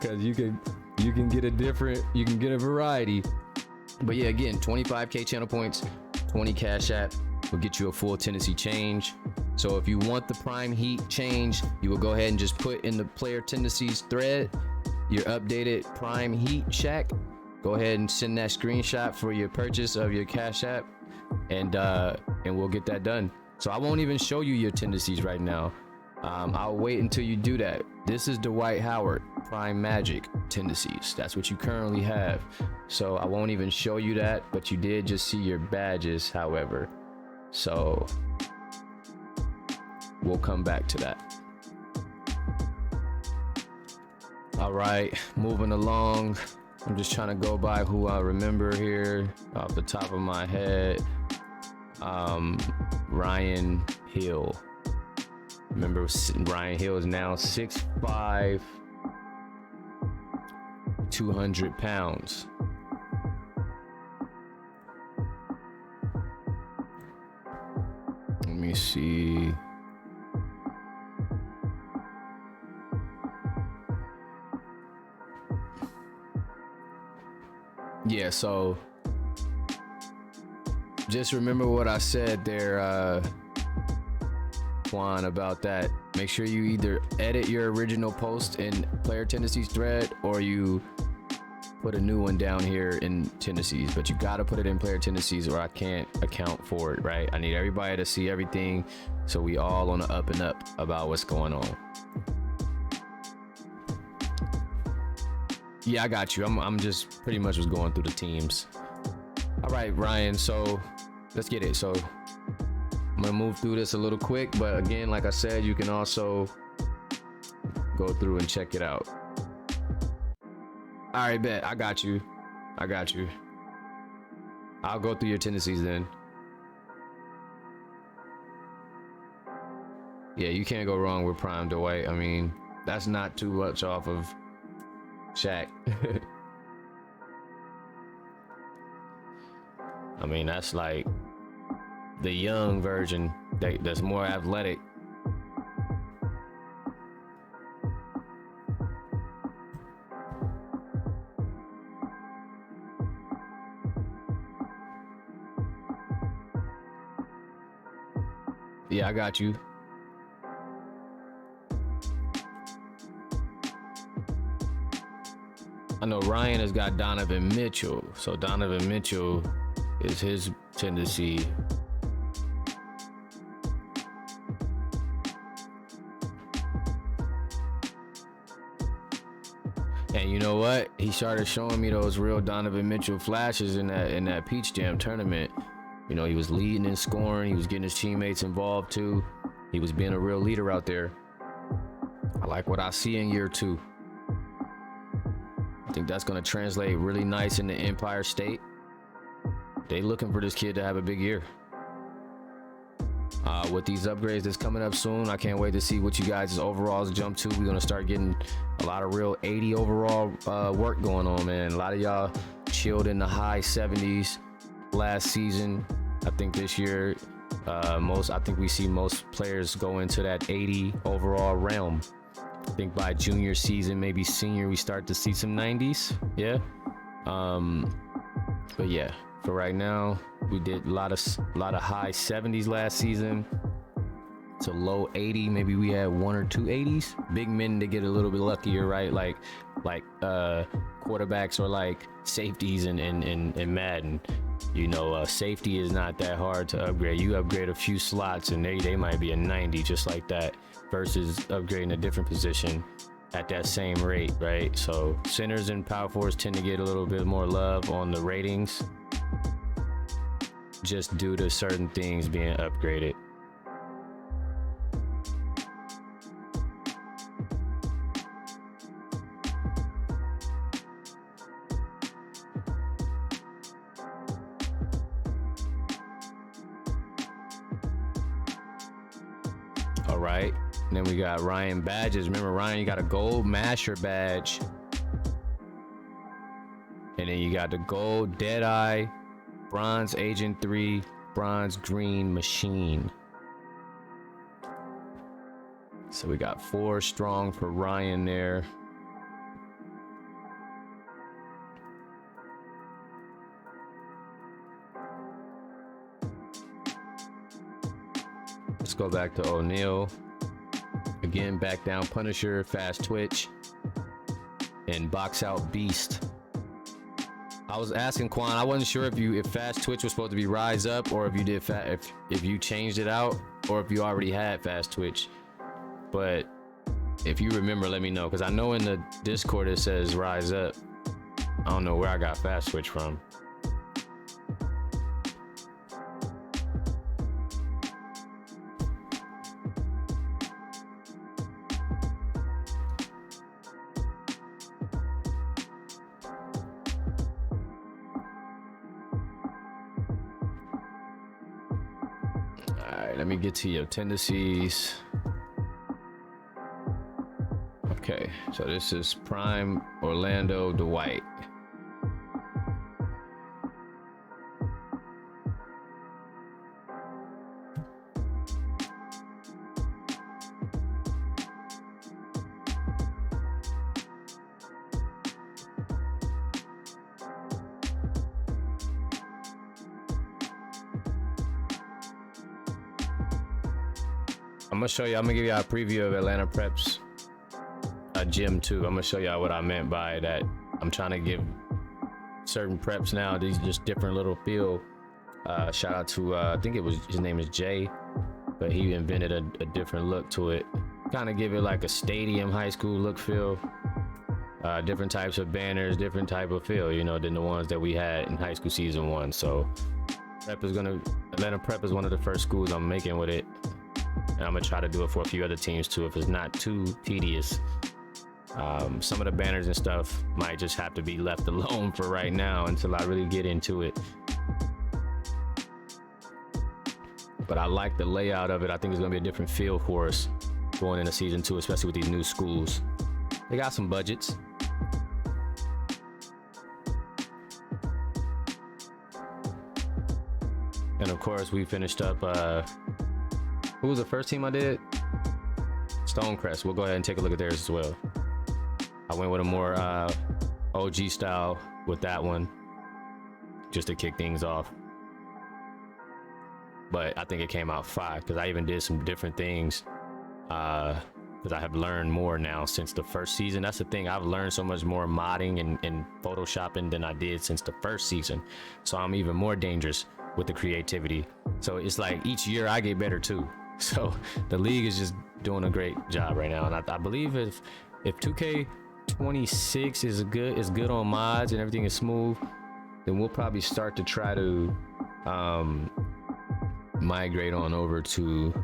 because you can get a variety. But yeah, again, 25k channel points, 20 cash app will get you a full tendency change. So if you want the prime Heat change, you will go ahead and just put in the player tendencies thread your updated prime Heat Shaq. Go ahead and send that screenshot for your purchase of your cash app, and we'll get that done. So I won't even show you your tendencies right now. I'll wait until you do that. This is Dwight Howard prime Magic tendencies. That's what you currently have. So I won't even show you that, but you did just see your badges, however. So we'll come back to that. All right, moving along. I'm just trying to go by who I remember here off the top of my head. Ryan Hill. Remember, Ryan Hill is now 6'5", 200 pounds. Let me see. Yeah, so just remember what I said there, Juan, about that. Make sure you either edit your original post in player tendencies thread or you put a new one down here in tendencies, but you got to put it in player tendencies or I can't account for it, right? I need everybody to see everything so we all on the up and up about what's going on. Yeah, I got you. I'm just pretty much was going through the teams. All right, Ryan, so let's get it. So I'm gonna move through this a little quick, but again, like I said, you can also go through and check it out. All right, bet. I got you. I'll go through your tendencies then. Yeah, you can't go wrong with Prime Dwight. I mean, that's not too much off of Shaq. I mean, that's like the young version that's more athletic. Yeah, I got you. I know Ryan has got Donovan Mitchell. So Donovan Mitchell is his tendency. And you know what? He started showing me those real Donovan Mitchell flashes in that Peach Jam tournament. You know, he was leading and scoring. He was getting his teammates involved too. He was being a real leader out there. I like what I see in year 2. I think that's going to translate really nice in the Empire State. They looking for this kid to have a big year. With these upgrades that's coming up soon, I can't wait to see what you guys' overalls jump to. We're going to start getting a lot of real 80 overall work going on, man. A lot of y'all chilled in the high 70s last season. I think this year, I think we see most players go into that 80 overall realm. I think by junior season, maybe senior, we start to see some 90s. Yeah. But yeah, for right now, we did a lot of high 70s last season to low 80. Maybe we had 1 or 2 80s. Big men to get a little bit luckier, right? Like quarterbacks or like safeties in Madden. You know, safety is not that hard to upgrade. You upgrade a few slots and they might be a 90 just like that, versus upgrading a different position at that same rate, right? So centers and power forwards tend to get a little bit more love on the ratings just due to certain things being upgraded. All right, and then we got Ryan badges. Remember, Ryan, you got a gold Masher badge. And then you got the gold Deadeye, bronze Agent 3, bronze Green Machine. So we got 4 strong for Ryan there. Let's go back to O'Neal. Again, back down Punisher, fast twitch, and box out Beast. I was asking Quan, I wasn't sure if fast twitch was supposed to be rise up, or if you did if you changed it out, or if you already had fast twitch. But if you remember, let me know, because I know in the Discord it says rise up. I don't know where I got fast twitch from. let me get to your tendencies. Okay, so this is Prime Orlando Dwight. I'm gonna show you, I'm gonna give you a preview of Atlanta Prep's gym too. I'm gonna show y'all what I meant by that. I'm trying to give certain preps now, these just different little feel. Shout out to, I think it was, his name is Jay, but he invented a different look to it. Kind of give it like a stadium high school look feel. Different types of banners, different type of feel, you know, than the ones that we had in high school season 1. So Atlanta Prep is one of the first schools I'm making with it. And I'm gonna try to do it for a few other teams too, if it's not too tedious. Some of the banners and stuff might just have to be left alone for right now until I really get into it. But I like the layout of it. I think it's gonna be a different feel for us going into season 2, especially with these new schools. They got some budgets. And of course, we finished up, who was the first team I did? Stonecrest. We'll go ahead and take a look at theirs as well. I went with a more OG style with that one, just to kick things off. But I think it came out fire because I even did some different things because I have learned more now since the first season. That's the thing. I've learned so much more modding and photoshopping than I did since the first season. So I'm even more dangerous with the creativity. So it's like each year I get better too. So the league is just doing a great job right now. And I believe if 2K26 is good on mods and everything is smooth, then we'll probably start to try to migrate on over to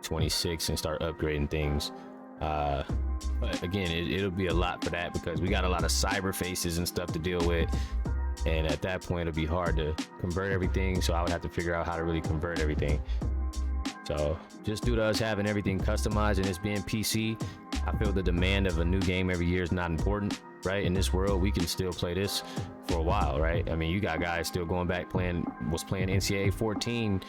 26 and start upgrading things. But again, it'll be a lot for that because we got a lot of cyber faces and stuff to deal with. And at that point, it'll be hard to convert everything. So I would have to figure out how to really convert everything. So just due to us having everything customized and it's being PC, I feel the demand of a new game every year is not important, right? In this world, we can still play this for a while, right? I mean, you got guys still going back playing NCAA 14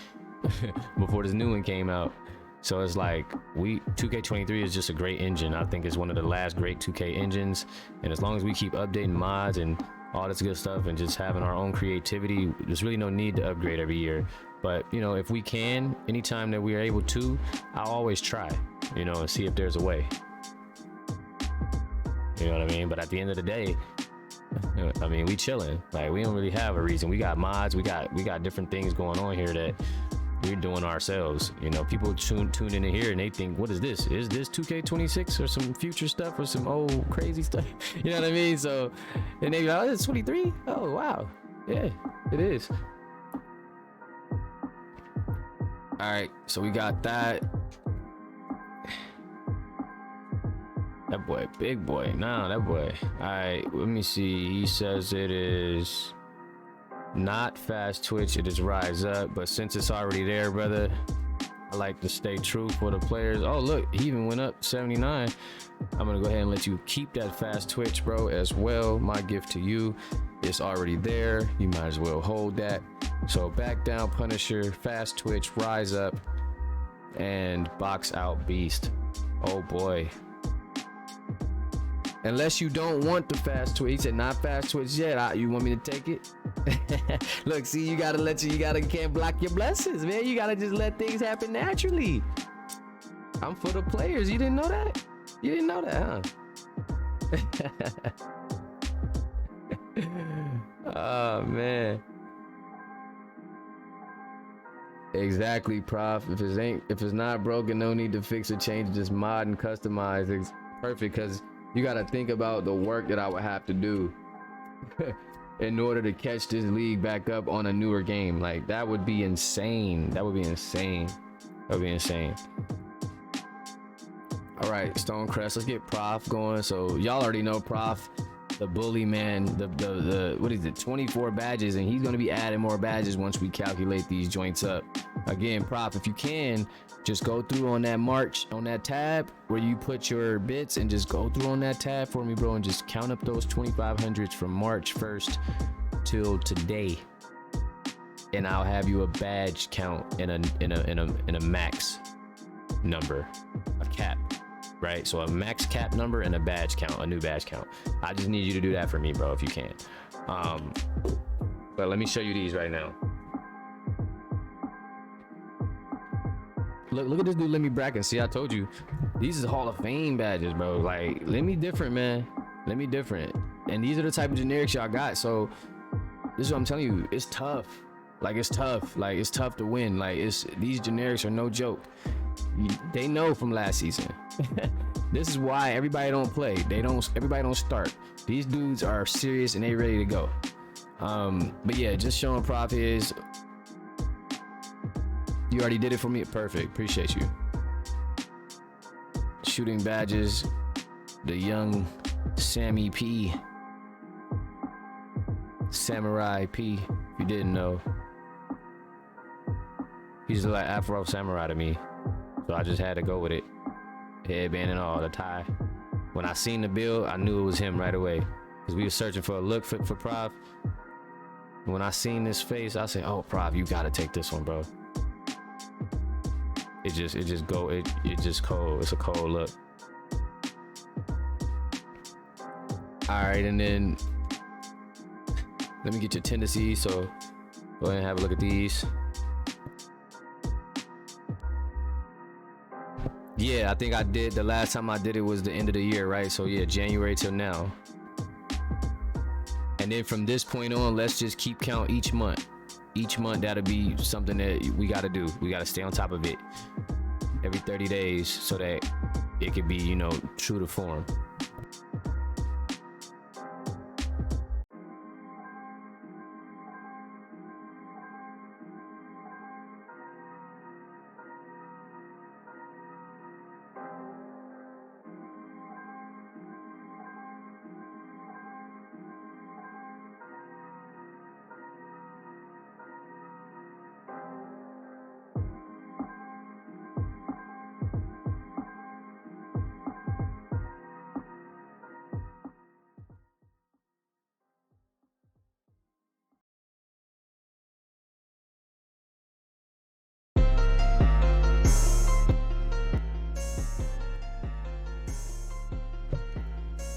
before this new one came out. So it's like 2K23 is just a great engine. I think it's one of the last great 2K engines. And as long as we keep updating mods and all this good stuff and just having our own creativity, there's really no need to upgrade every year. But, you know, if we can, anytime that we are able to, I'll always try, you know, and see if there's a way. You know what I mean? But at the end of the day, I mean, we chilling. Like, we don't really have a reason. We got mods. We got different things going on here that we're doing ourselves. You know, people tune in here and they think, what is this? Is this 2K26 or some future stuff or some old crazy stuff? You know what I mean? So, and they be like, oh, it's 23? Oh, wow. Yeah, it is. All right, so we got that. That boy, big boy. Nah, that boy. All right, let me see. He says it is not fast twitch, it is rise up. But since it's already there, brother, I like to stay true for the players. Oh, look, he even went up 79. I'm gonna go ahead and let you keep that fast twitch, bro, as well. My gift to you. It's already there. You might as well hold that. So back down Punisher, fast twitch, rise up, and box out beast. Oh boy. Unless you don't want the fast twitch. He said not fast twitch yet. You want me to take it? Look, see, you can't block your blessings, man. You gotta just let things happen naturally. I'm for the players. You didn't know that? You didn't know that, huh? Oh man. Exactly, Prof. If it's not broken, no need to fix or change. Just mod and customize. It's perfect because you got to think about the work that I would have to do in order to catch this league back up on a newer game. Like, that would be insane. That would be insane. That would be insane. All right, Stonecrest, let's get Prof going. So y'all already know Prof the bully man, the what is it, 24 badges, and he's gonna be adding more badges once we calculate these joints up. Again, Prof, if you can, just go through on that March, on that tab where you put your bits, and just go through on that tab for me, bro, and just count up those 2500s from March 1st till today. And I'll have you a badge count in a max number, a cap, right? So a max cap number and a badge count, a new badge count. I just need you to do that for me, bro, if you can. But let me show you these right now. Look at this dude, Let Me Bracken. See, I told you, these is Hall of Fame badges, bro. Like, Let Me different, man. Let Me different. And these are the type of generics y'all got. So this is what I'm telling you. It's tough. Like, it's tough. Like, it's tough to win. Like, these generics are no joke. They know from last season. This is why everybody don't play. Everybody don't start. These dudes are serious and they ready to go. But yeah, just showing Prof is. You already did it for me. Perfect. Appreciate you. Shooting badges. The young Sammy P. Samurai P. If you didn't know. He's like Afro Samurai to me. So I just had to go with it. Headband and all, the tie. When I seen the build, I knew it was him right away. Because we were searching for a look for Prof. When I seen this face, I said, oh, Prof, you gotta take this one, bro. It's just cold. It's a cold look. All right, and then let me get your tendencies. So go ahead and have a look at these. Yeah, I think I did. The last time I did it was the end of the year, right? So yeah, January till now. And then from this point on, let's just keep count each month. Each month, that'll be something that we gotta do. We gotta stay on top of it every 30 days so that it could be, you know, true to form.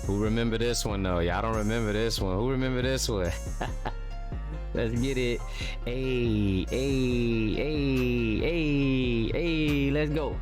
Who remember this one though? Y'all don't remember this one. Who remember this one? Let's get it. Hey, hey, hey, hey, hey, let's go.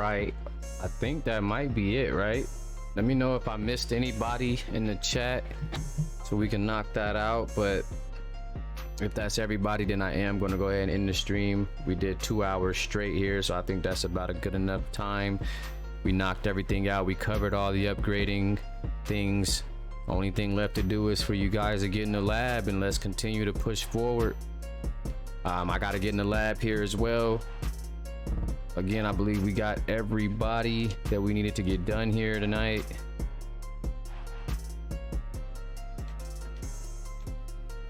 right, I think that might be it, right? Let me know if I missed anybody in the chat so we can knock that out. But if that's everybody, then I am going to go ahead and end the stream. We did 2 hours straight here, so I think that's about a good enough time. We knocked everything out. We covered all the upgrading things. Only thing left to do is for you guys to get in the lab, and let's continue to push forward. I got to get in the lab here as well. Again, I believe we got everybody that we needed to get done here tonight.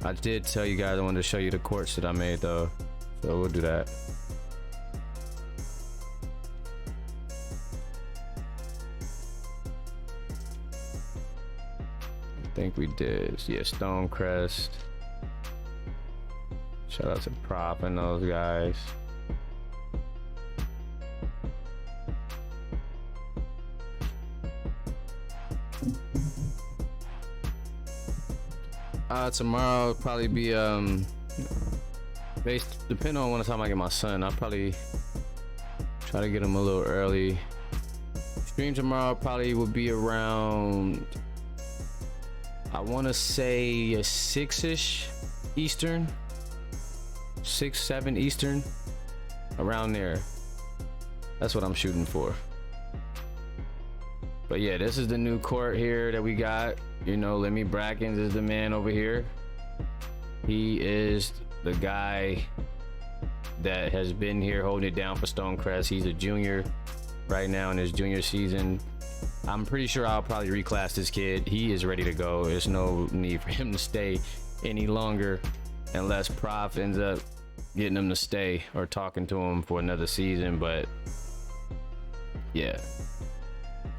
I did tell you guys I wanted to show you the courts that I made though, so we'll do that. I think we did. Yeah, Stonecrest. Shout out to Prop and those guys. Tomorrow will probably be based depending on when time I get my son. I'll probably try to get him a little early. Stream tomorrow probably will be around, I want to say, a 6ish Eastern, 6-7 Eastern, around there. That's what I'm shooting for. But yeah, this is the new court here that we got. You know, Lemmy Brackens is the man over here. He is the guy that has been here holding it down for Stonecrest. He's a junior right now in his junior season. I'm pretty sure I'll probably reclass this kid. He is ready to go. There's no need for him to stay any longer unless Prof ends up getting him to stay or talking to him for another season. But yeah,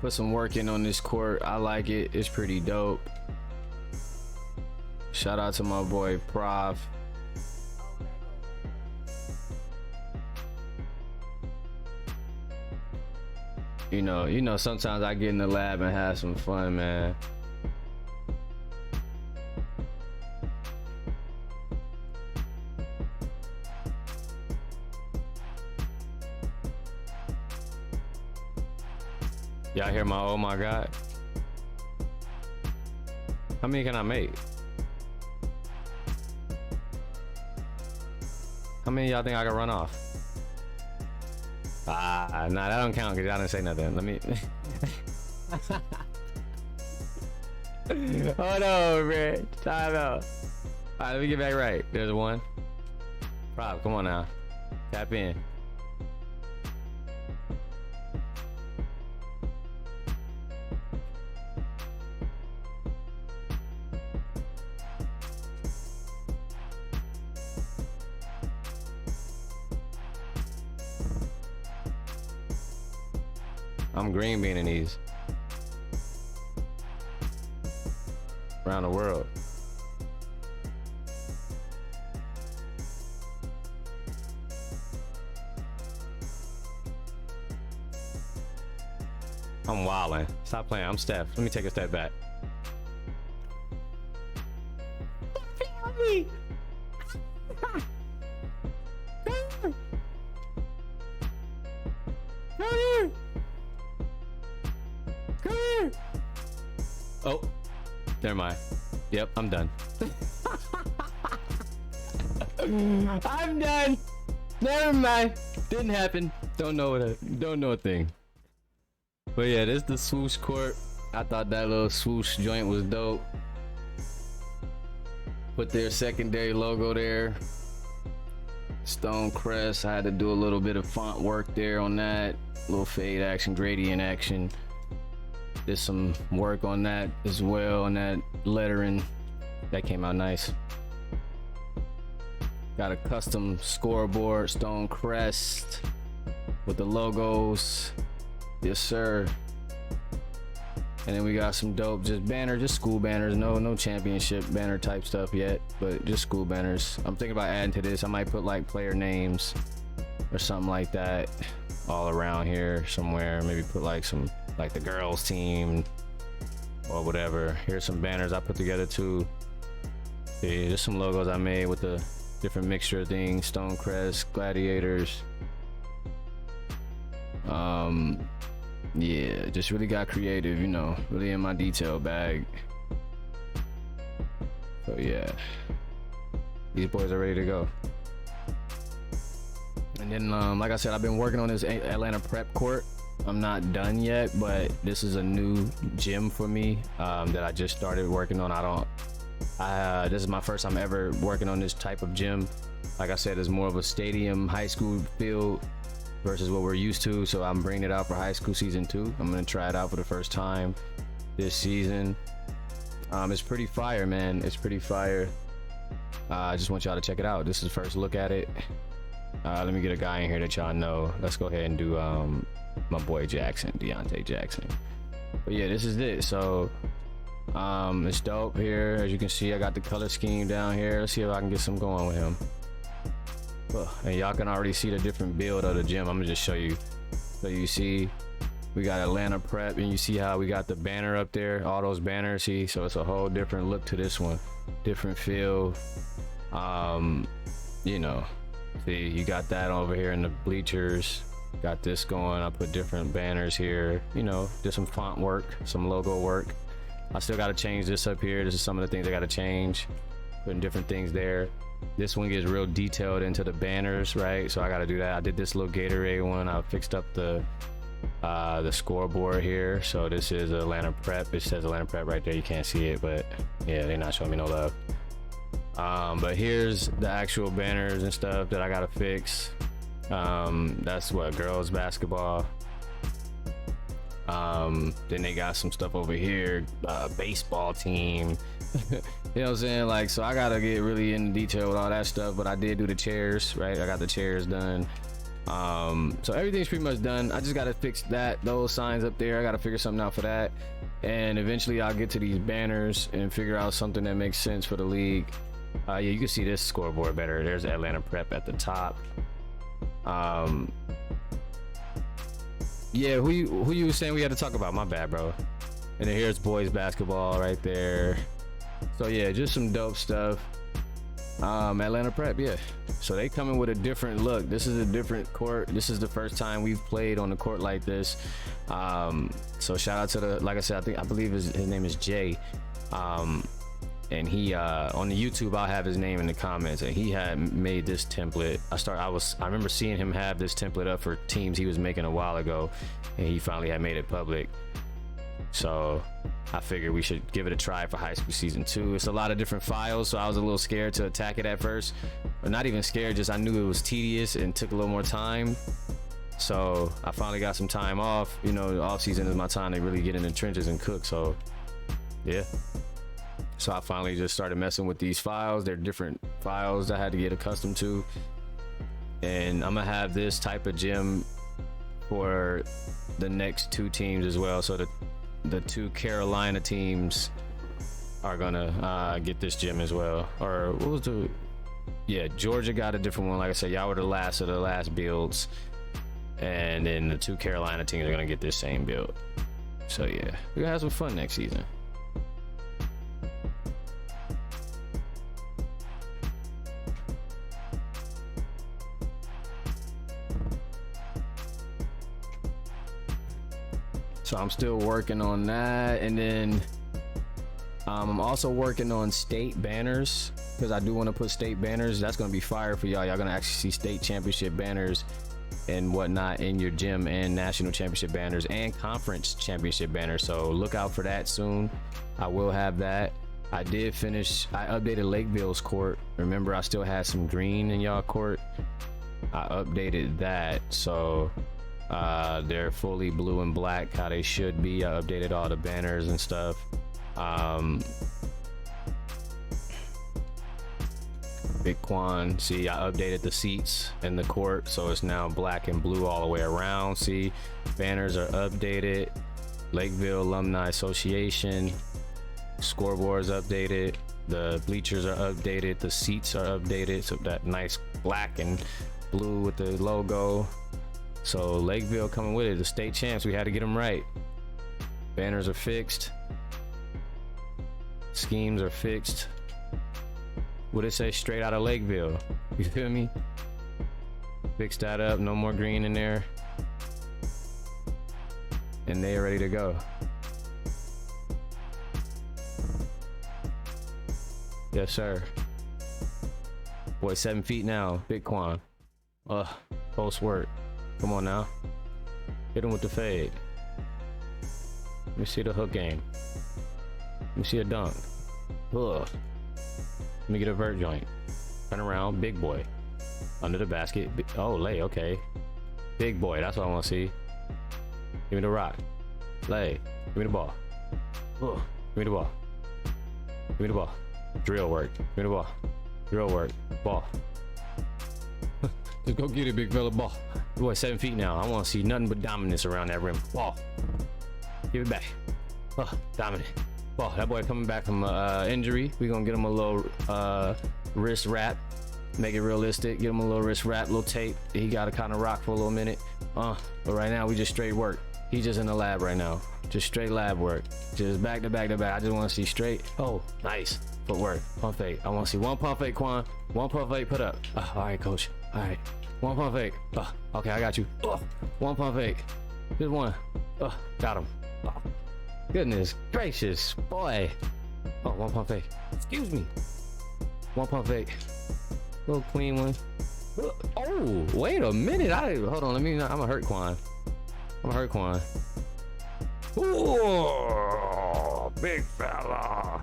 put some work in on this court. I like it. It's pretty dope. Shout out to my boy Prof. You know, sometimes I get in the lab and have some fun, man. Y'all hear my oh my god? How many can I make? How many y'all think I can run off? Nah, that don't count because y'all didn't say nothing. Let me hold on, man. Time out. Alright, let me get back right. There's one. Prop, come on now. Tap in. I'm green beaning these around the world. I'm wildin'. Stop playing. I'm Steph. Let me take a step back. Oh, never mind. Yep, I'm done. I'm done. Never mind. Didn't happen. Don't know a thing. But yeah, this is the swoosh court. I thought that little swoosh joint was dope. Put their secondary logo there. Stonecrest. I had to do a little bit of font work there on that. Little fade action, gradient action. Did some work on that as well, on that lettering. That came out nice. Got a custom scoreboard, Stonecrest, with the logos. Yes, sir. And then we got some dope just banner, just school banners. No championship banner type stuff yet, but just school banners. I'm thinking about adding to this. I might put like player names or something like that all around here somewhere. Maybe put like some, like the girls team or whatever. Here's some banners I put together too. Yeah, there's some logos I made with the different mixture of things. Stonecrest, Gladiators. Yeah, just really got creative, you know, really in my detail bag. So yeah, these boys are ready to go. And then like I said, I've been working on this Atlanta prep court. I'm not done yet, but this is a new gym for me that I just started working on. This is my first time ever working on this type of gym. Like I said, it's more of a stadium high school field versus what we're used to, so I'm bringing it out for high school season 2. I'm gonna try it out for the first time this season. It's pretty fire, man. It's pretty fire. I just want y'all to check it out. This is the first look at it. Let me get a guy in here that y'all know. Let's go ahead and do my boy Jackson, Deontay Jackson. But yeah, this is it. So it's dope here. As you can see, I got the color scheme down here. Let's see if I can get some going with him. And y'all can already see the different build of the gym. I'm gonna just show you. So you see we got Atlanta prep, and you see how we got the banner up there, all those banners. See, so it's a whole different look to this one, different feel. You know, see, you got that over here in the bleachers. Got this going. I put different banners here, you know, did some font work, some logo work. I still got to change this up here. This is some of the things I got to change, putting different things there. This one gets real detailed into the banners, right? So I got to do that. I did this little Gatorade one. I fixed up the scoreboard here. So this is Atlanta prep. It says Atlanta prep right there. You can't see it, but yeah, they're not showing me no love. But here's the actual banners and stuff that I got to fix. That's what, girls basketball. Then they got some stuff over here, baseball team. You know what I'm saying? Like, so I gotta get really in detail with all that stuff, but I did do the chairs, right? I got the chairs done. So everything's pretty much done. I just gotta fix those signs up there. I gotta figure something out for that, and eventually I'll get to these banners and figure out something that makes sense for the league. Yeah, you can see this scoreboard better. There's Atlanta prep at the top. Yeah, who you was saying we had to talk about? My bad, bro. And then here's boys basketball right there. So yeah, just some dope stuff. Atlanta prep, yeah. So they coming with a different look. This is a different court. This is the first time we've played on a court like this. So shout out to like I said, I believe his name is Jay. And he on the YouTube, I'll have his name in the comments, and he had made this template. I remember seeing him have this template up for teams he was making a while ago, and he finally had made it public. So I figured we should give it a try for high school season 2. It's a lot of different files, so I was a little scared to attack it at first, but not even scared, just I knew it was tedious and took a little more time. So I finally got some time off. You know, the off season is my time to really get in the trenches and cook. So yeah. So I finally just started messing with these files. They're different files I had to get accustomed to. And I'm gonna have this type of gym for the next 2 teams as well. So the 2 Carolina teams are gonna get this gym as well. Or what was yeah, Georgia got a different one. Like I said, y'all were the last of the last builds. And then the 2 Carolina teams are gonna get this same build. So yeah, we're gonna have some fun next season. So I'm still working on that, and then I'm also working on state banners, because I do want to put state banners. That's going to be fire for y'all. Y'all going to actually see state championship banners and whatnot in your gym, and national championship banners and conference championship banners. So look out for that soon. I will have that. I updated Lakeville's court. Remember, I still had some green in y'all court. I updated that, so they're fully blue and black, how they should be. I updated all the banners and stuff. Big Quan, see, I updated the seats in the court, so it's now black and blue all the way around. See, banners are updated. Lakeville Alumni Association scoreboards updated. The bleachers are updated. The seats are updated, so that nice black and blue with the logo. So Lakeville coming with it. The state champs, we had to get them right. Banners are fixed. Schemes are fixed. What it say? Straight out of Lakeville. You feel me? Fix that up. No more green in there. and they are ready to go. Yes, sir. Boy, 7 feet now. Big Quan. Post work. Come on now. Hit him with the fade. Let me see the hook game. Let me see a dunk. Ugh. Let me get a vert joint. Turn around. Big boy. Under the basket. Oh, lay. Okay. Big boy. That's what I want to see. Give me the rock. Lay. Give me the ball. Ugh. Give me the ball. Give me the ball. Drill work. Give me the ball. Drill work. Ball. Just go get it, big fella. Ball. Boy, 7 feet now. I want to see nothing but dominance around that rim. Ball. Give it back. Dominant. Ball. That boy coming back from injury. We gonna get him a little wrist wrap. Make it realistic. Get him a little wrist wrap, little tape. He got to kind of rock for a little minute. But right now we just straight work. He's just in the lab right now. Just straight lab work. Just back to back to back. I just want to see straight. Oh, nice. Footwork. Pump fake. I want to see one pump fake, Quan. One pump fake, put up. All right, coach. All right. One pump fake. Okay, I got you. One pump fake. Just one. Got him. Goodness gracious, boy. One pump fake. Excuse me. One pump fake. Little clean one. Oh, wait a minute. Hold on. I'm a hurt Quan. Ooh, big fella.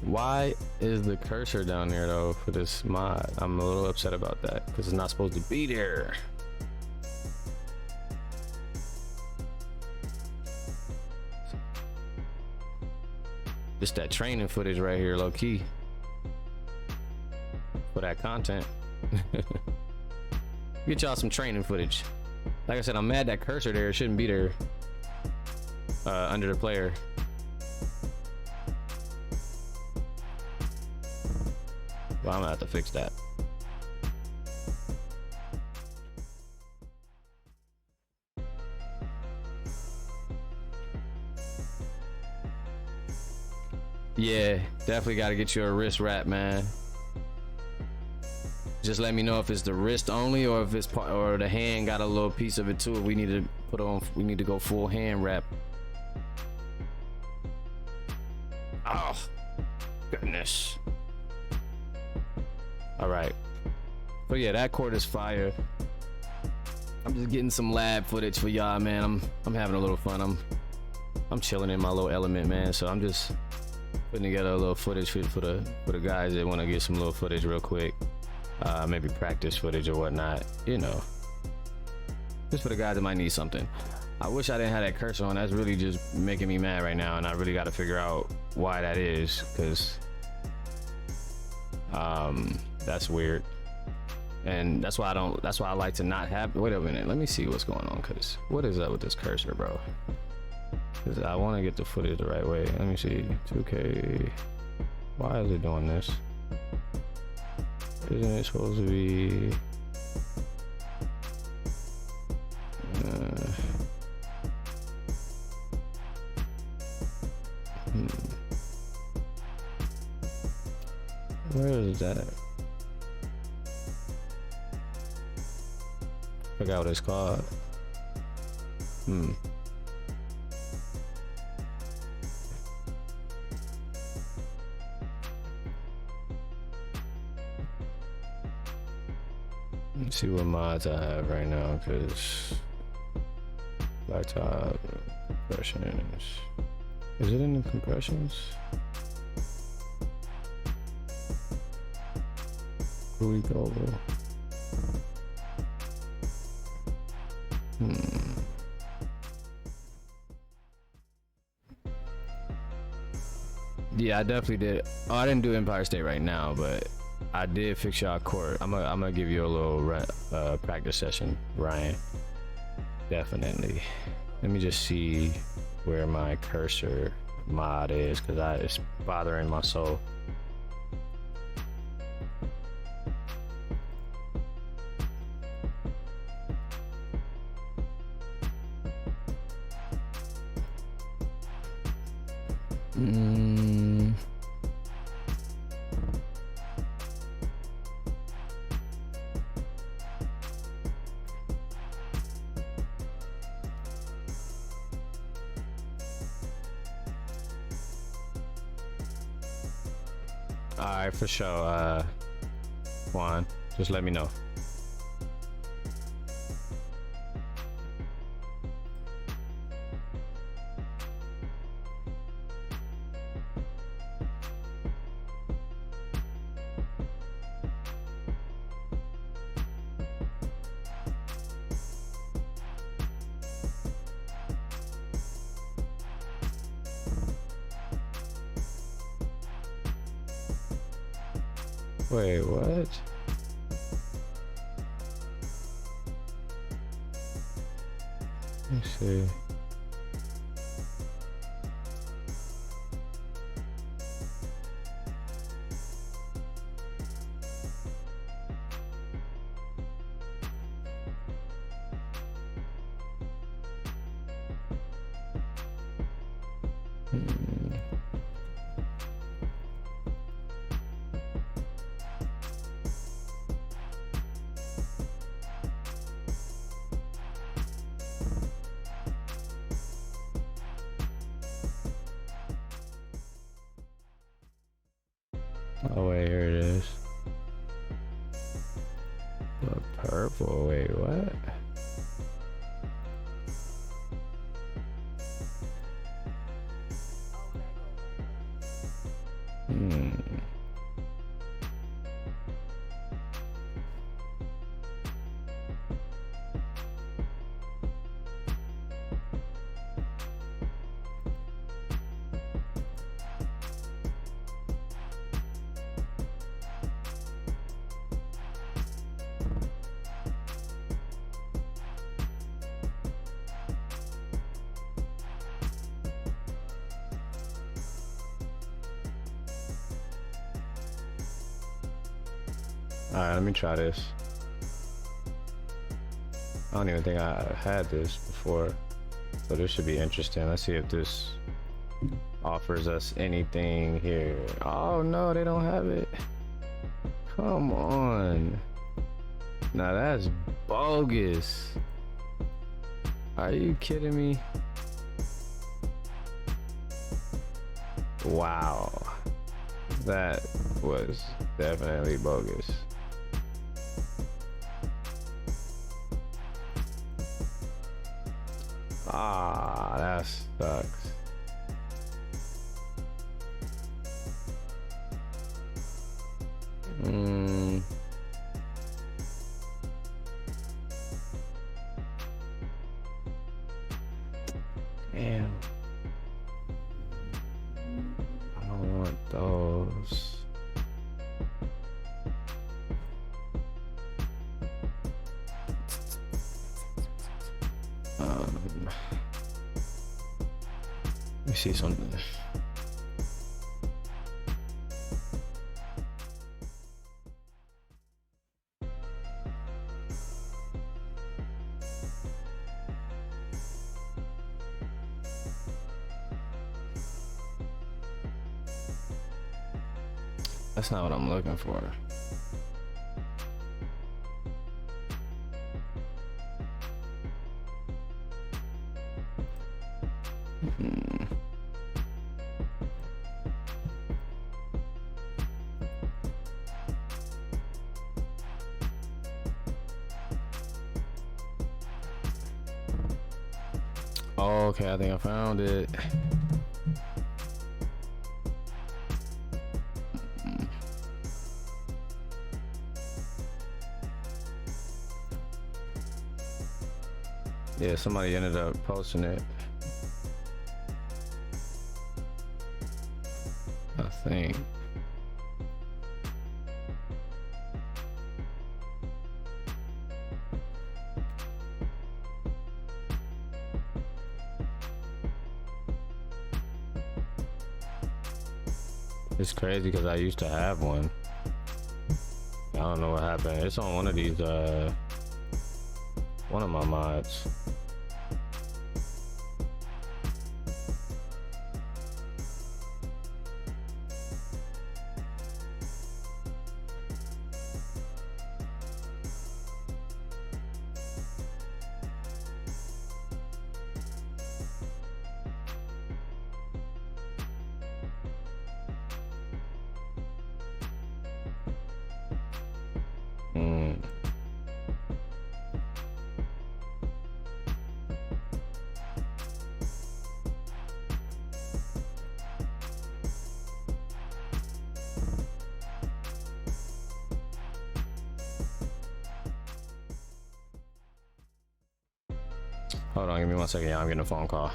Why is the cursor down there though for this mod? I'm a little upset about that because it's not supposed to be there. Just that training footage right here, low key. For that content. Get y'all some training footage. Like I said, I'm mad that cursor there shouldn't be there under the player. Well, I'm gonna have to fix that. Yeah, definitely got to get you a wrist wrap, man. Just let me know if it's the wrist only or if it's part or the hand got a little piece of it too. We need to put on. We need to go full hand wrap. Oh, goodness. All right. So yeah, that court is fire. I'm just getting some lab footage for y'all, man. I'm having a little fun. I'm chilling in my little element, man. So I'm just putting together a little footage for the guys that want to get some little footage real quick. Maybe practice footage or whatnot, you know. Just for the guys that might need something. I wish I didn't have that cursor on. That's really just making me mad right now, and I really got to figure out why that is, because that's weird. And that's why I like to not have. Wait a minute, let me see what's going on, because what is up with this cursor, bro? Because I want to get the footage the right way. Let me see. 2K. Why is it doing this? Isn't it supposed to be where is that? Forgot what it's called. Let's see what mods I have right now, because laptop compressions. Is it in the compressions? Here we go. Yeah, I definitely did. Oh, I didn't do Empire State right now, but I did fix y'all court. I'm gonna give you a little practice session, Ryan. Definitely. Let me just see where my cursor mod is, because it's bothering my soul. Alright, for sure. Juan, just let me know. Wait, what? Let me see. Oh wait, here it is. The purple, wait, what? Alright, let me try this. I don't even think I had this before, so this should be interesting. Let's see if this offers us anything here. Oh no, they don't have it. Come on. Now that's bogus. Are you kidding me? Wow. That was definitely bogus. Ah, that sucks. Damn. I don't want those. Let me see something. That's not what I'm looking for. Oh, okay, I think I found it. Yeah, somebody ended up posting it. I think. It's crazy because I used to have one. I don't know what happened. It's on one of these, one of my mods. Hold on, give me 1 second, y'all. I'm getting a phone call.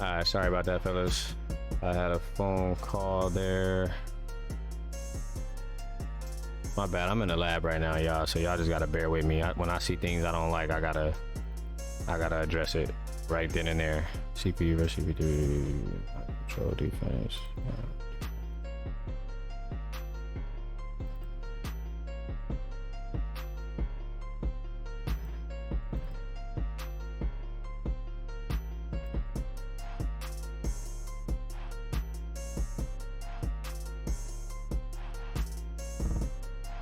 Alright, sorry about that, fellas. I had a phone call there. My bad, I'm in the lab right now, y'all, so y'all just gotta bear with me. When I see things I don't like, I gotta address it right then and there. CPU versus CPU, control defense.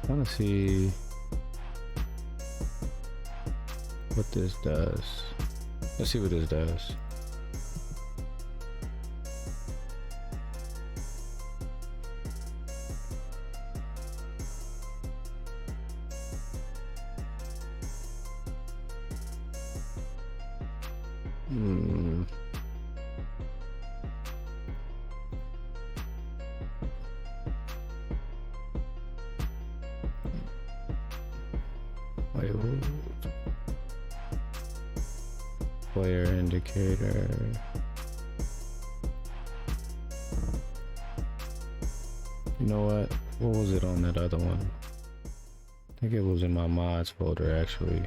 I want to see what this does. Let's see what this does. Wait, player indicator. You know what? What was it on that other one? I think it was in my mods folder actually.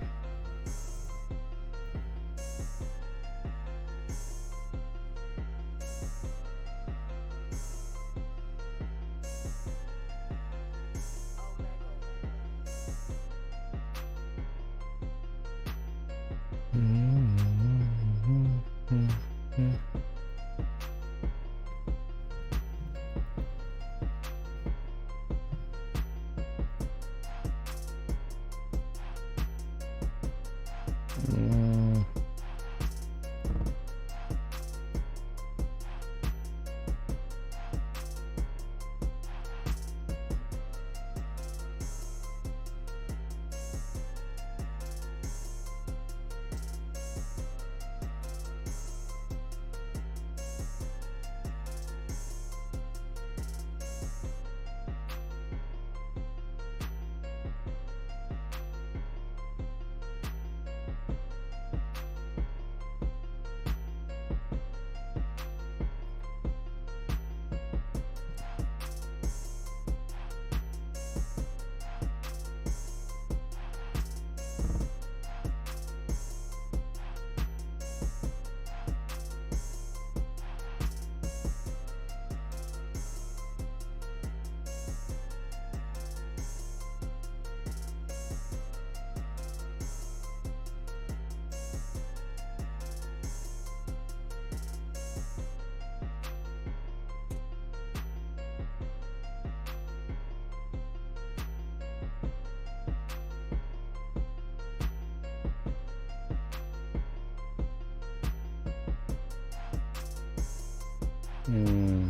Hmm.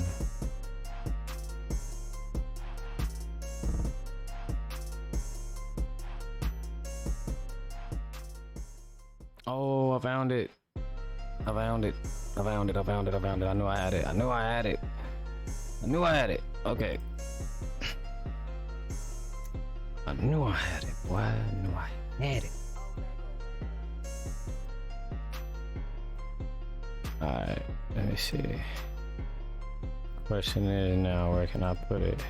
Oh, I found it. I found it. I found it. I found it. I found it. I knew I had it. I knew I had it. I knew I had it. Okay. I knew I had it. Why? I knew I had it. Alright, let me see. Question is now, where can I put it?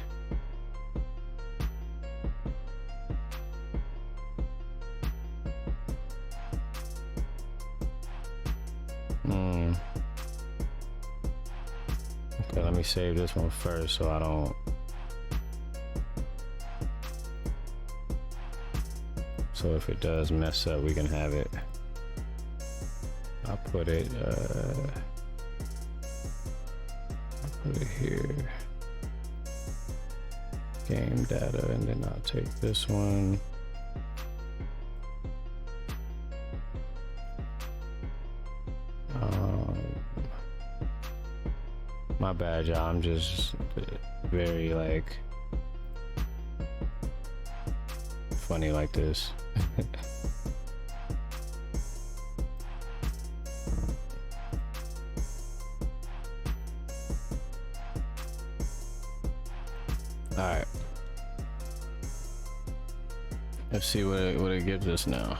Okay, let me save this one first so I don't. So if it does mess up, we can have it. I'll put it here. Game data, and then I'll take this one. My bad, y'all. I'm just very like funny like this. All right. Let's see what it gives us now.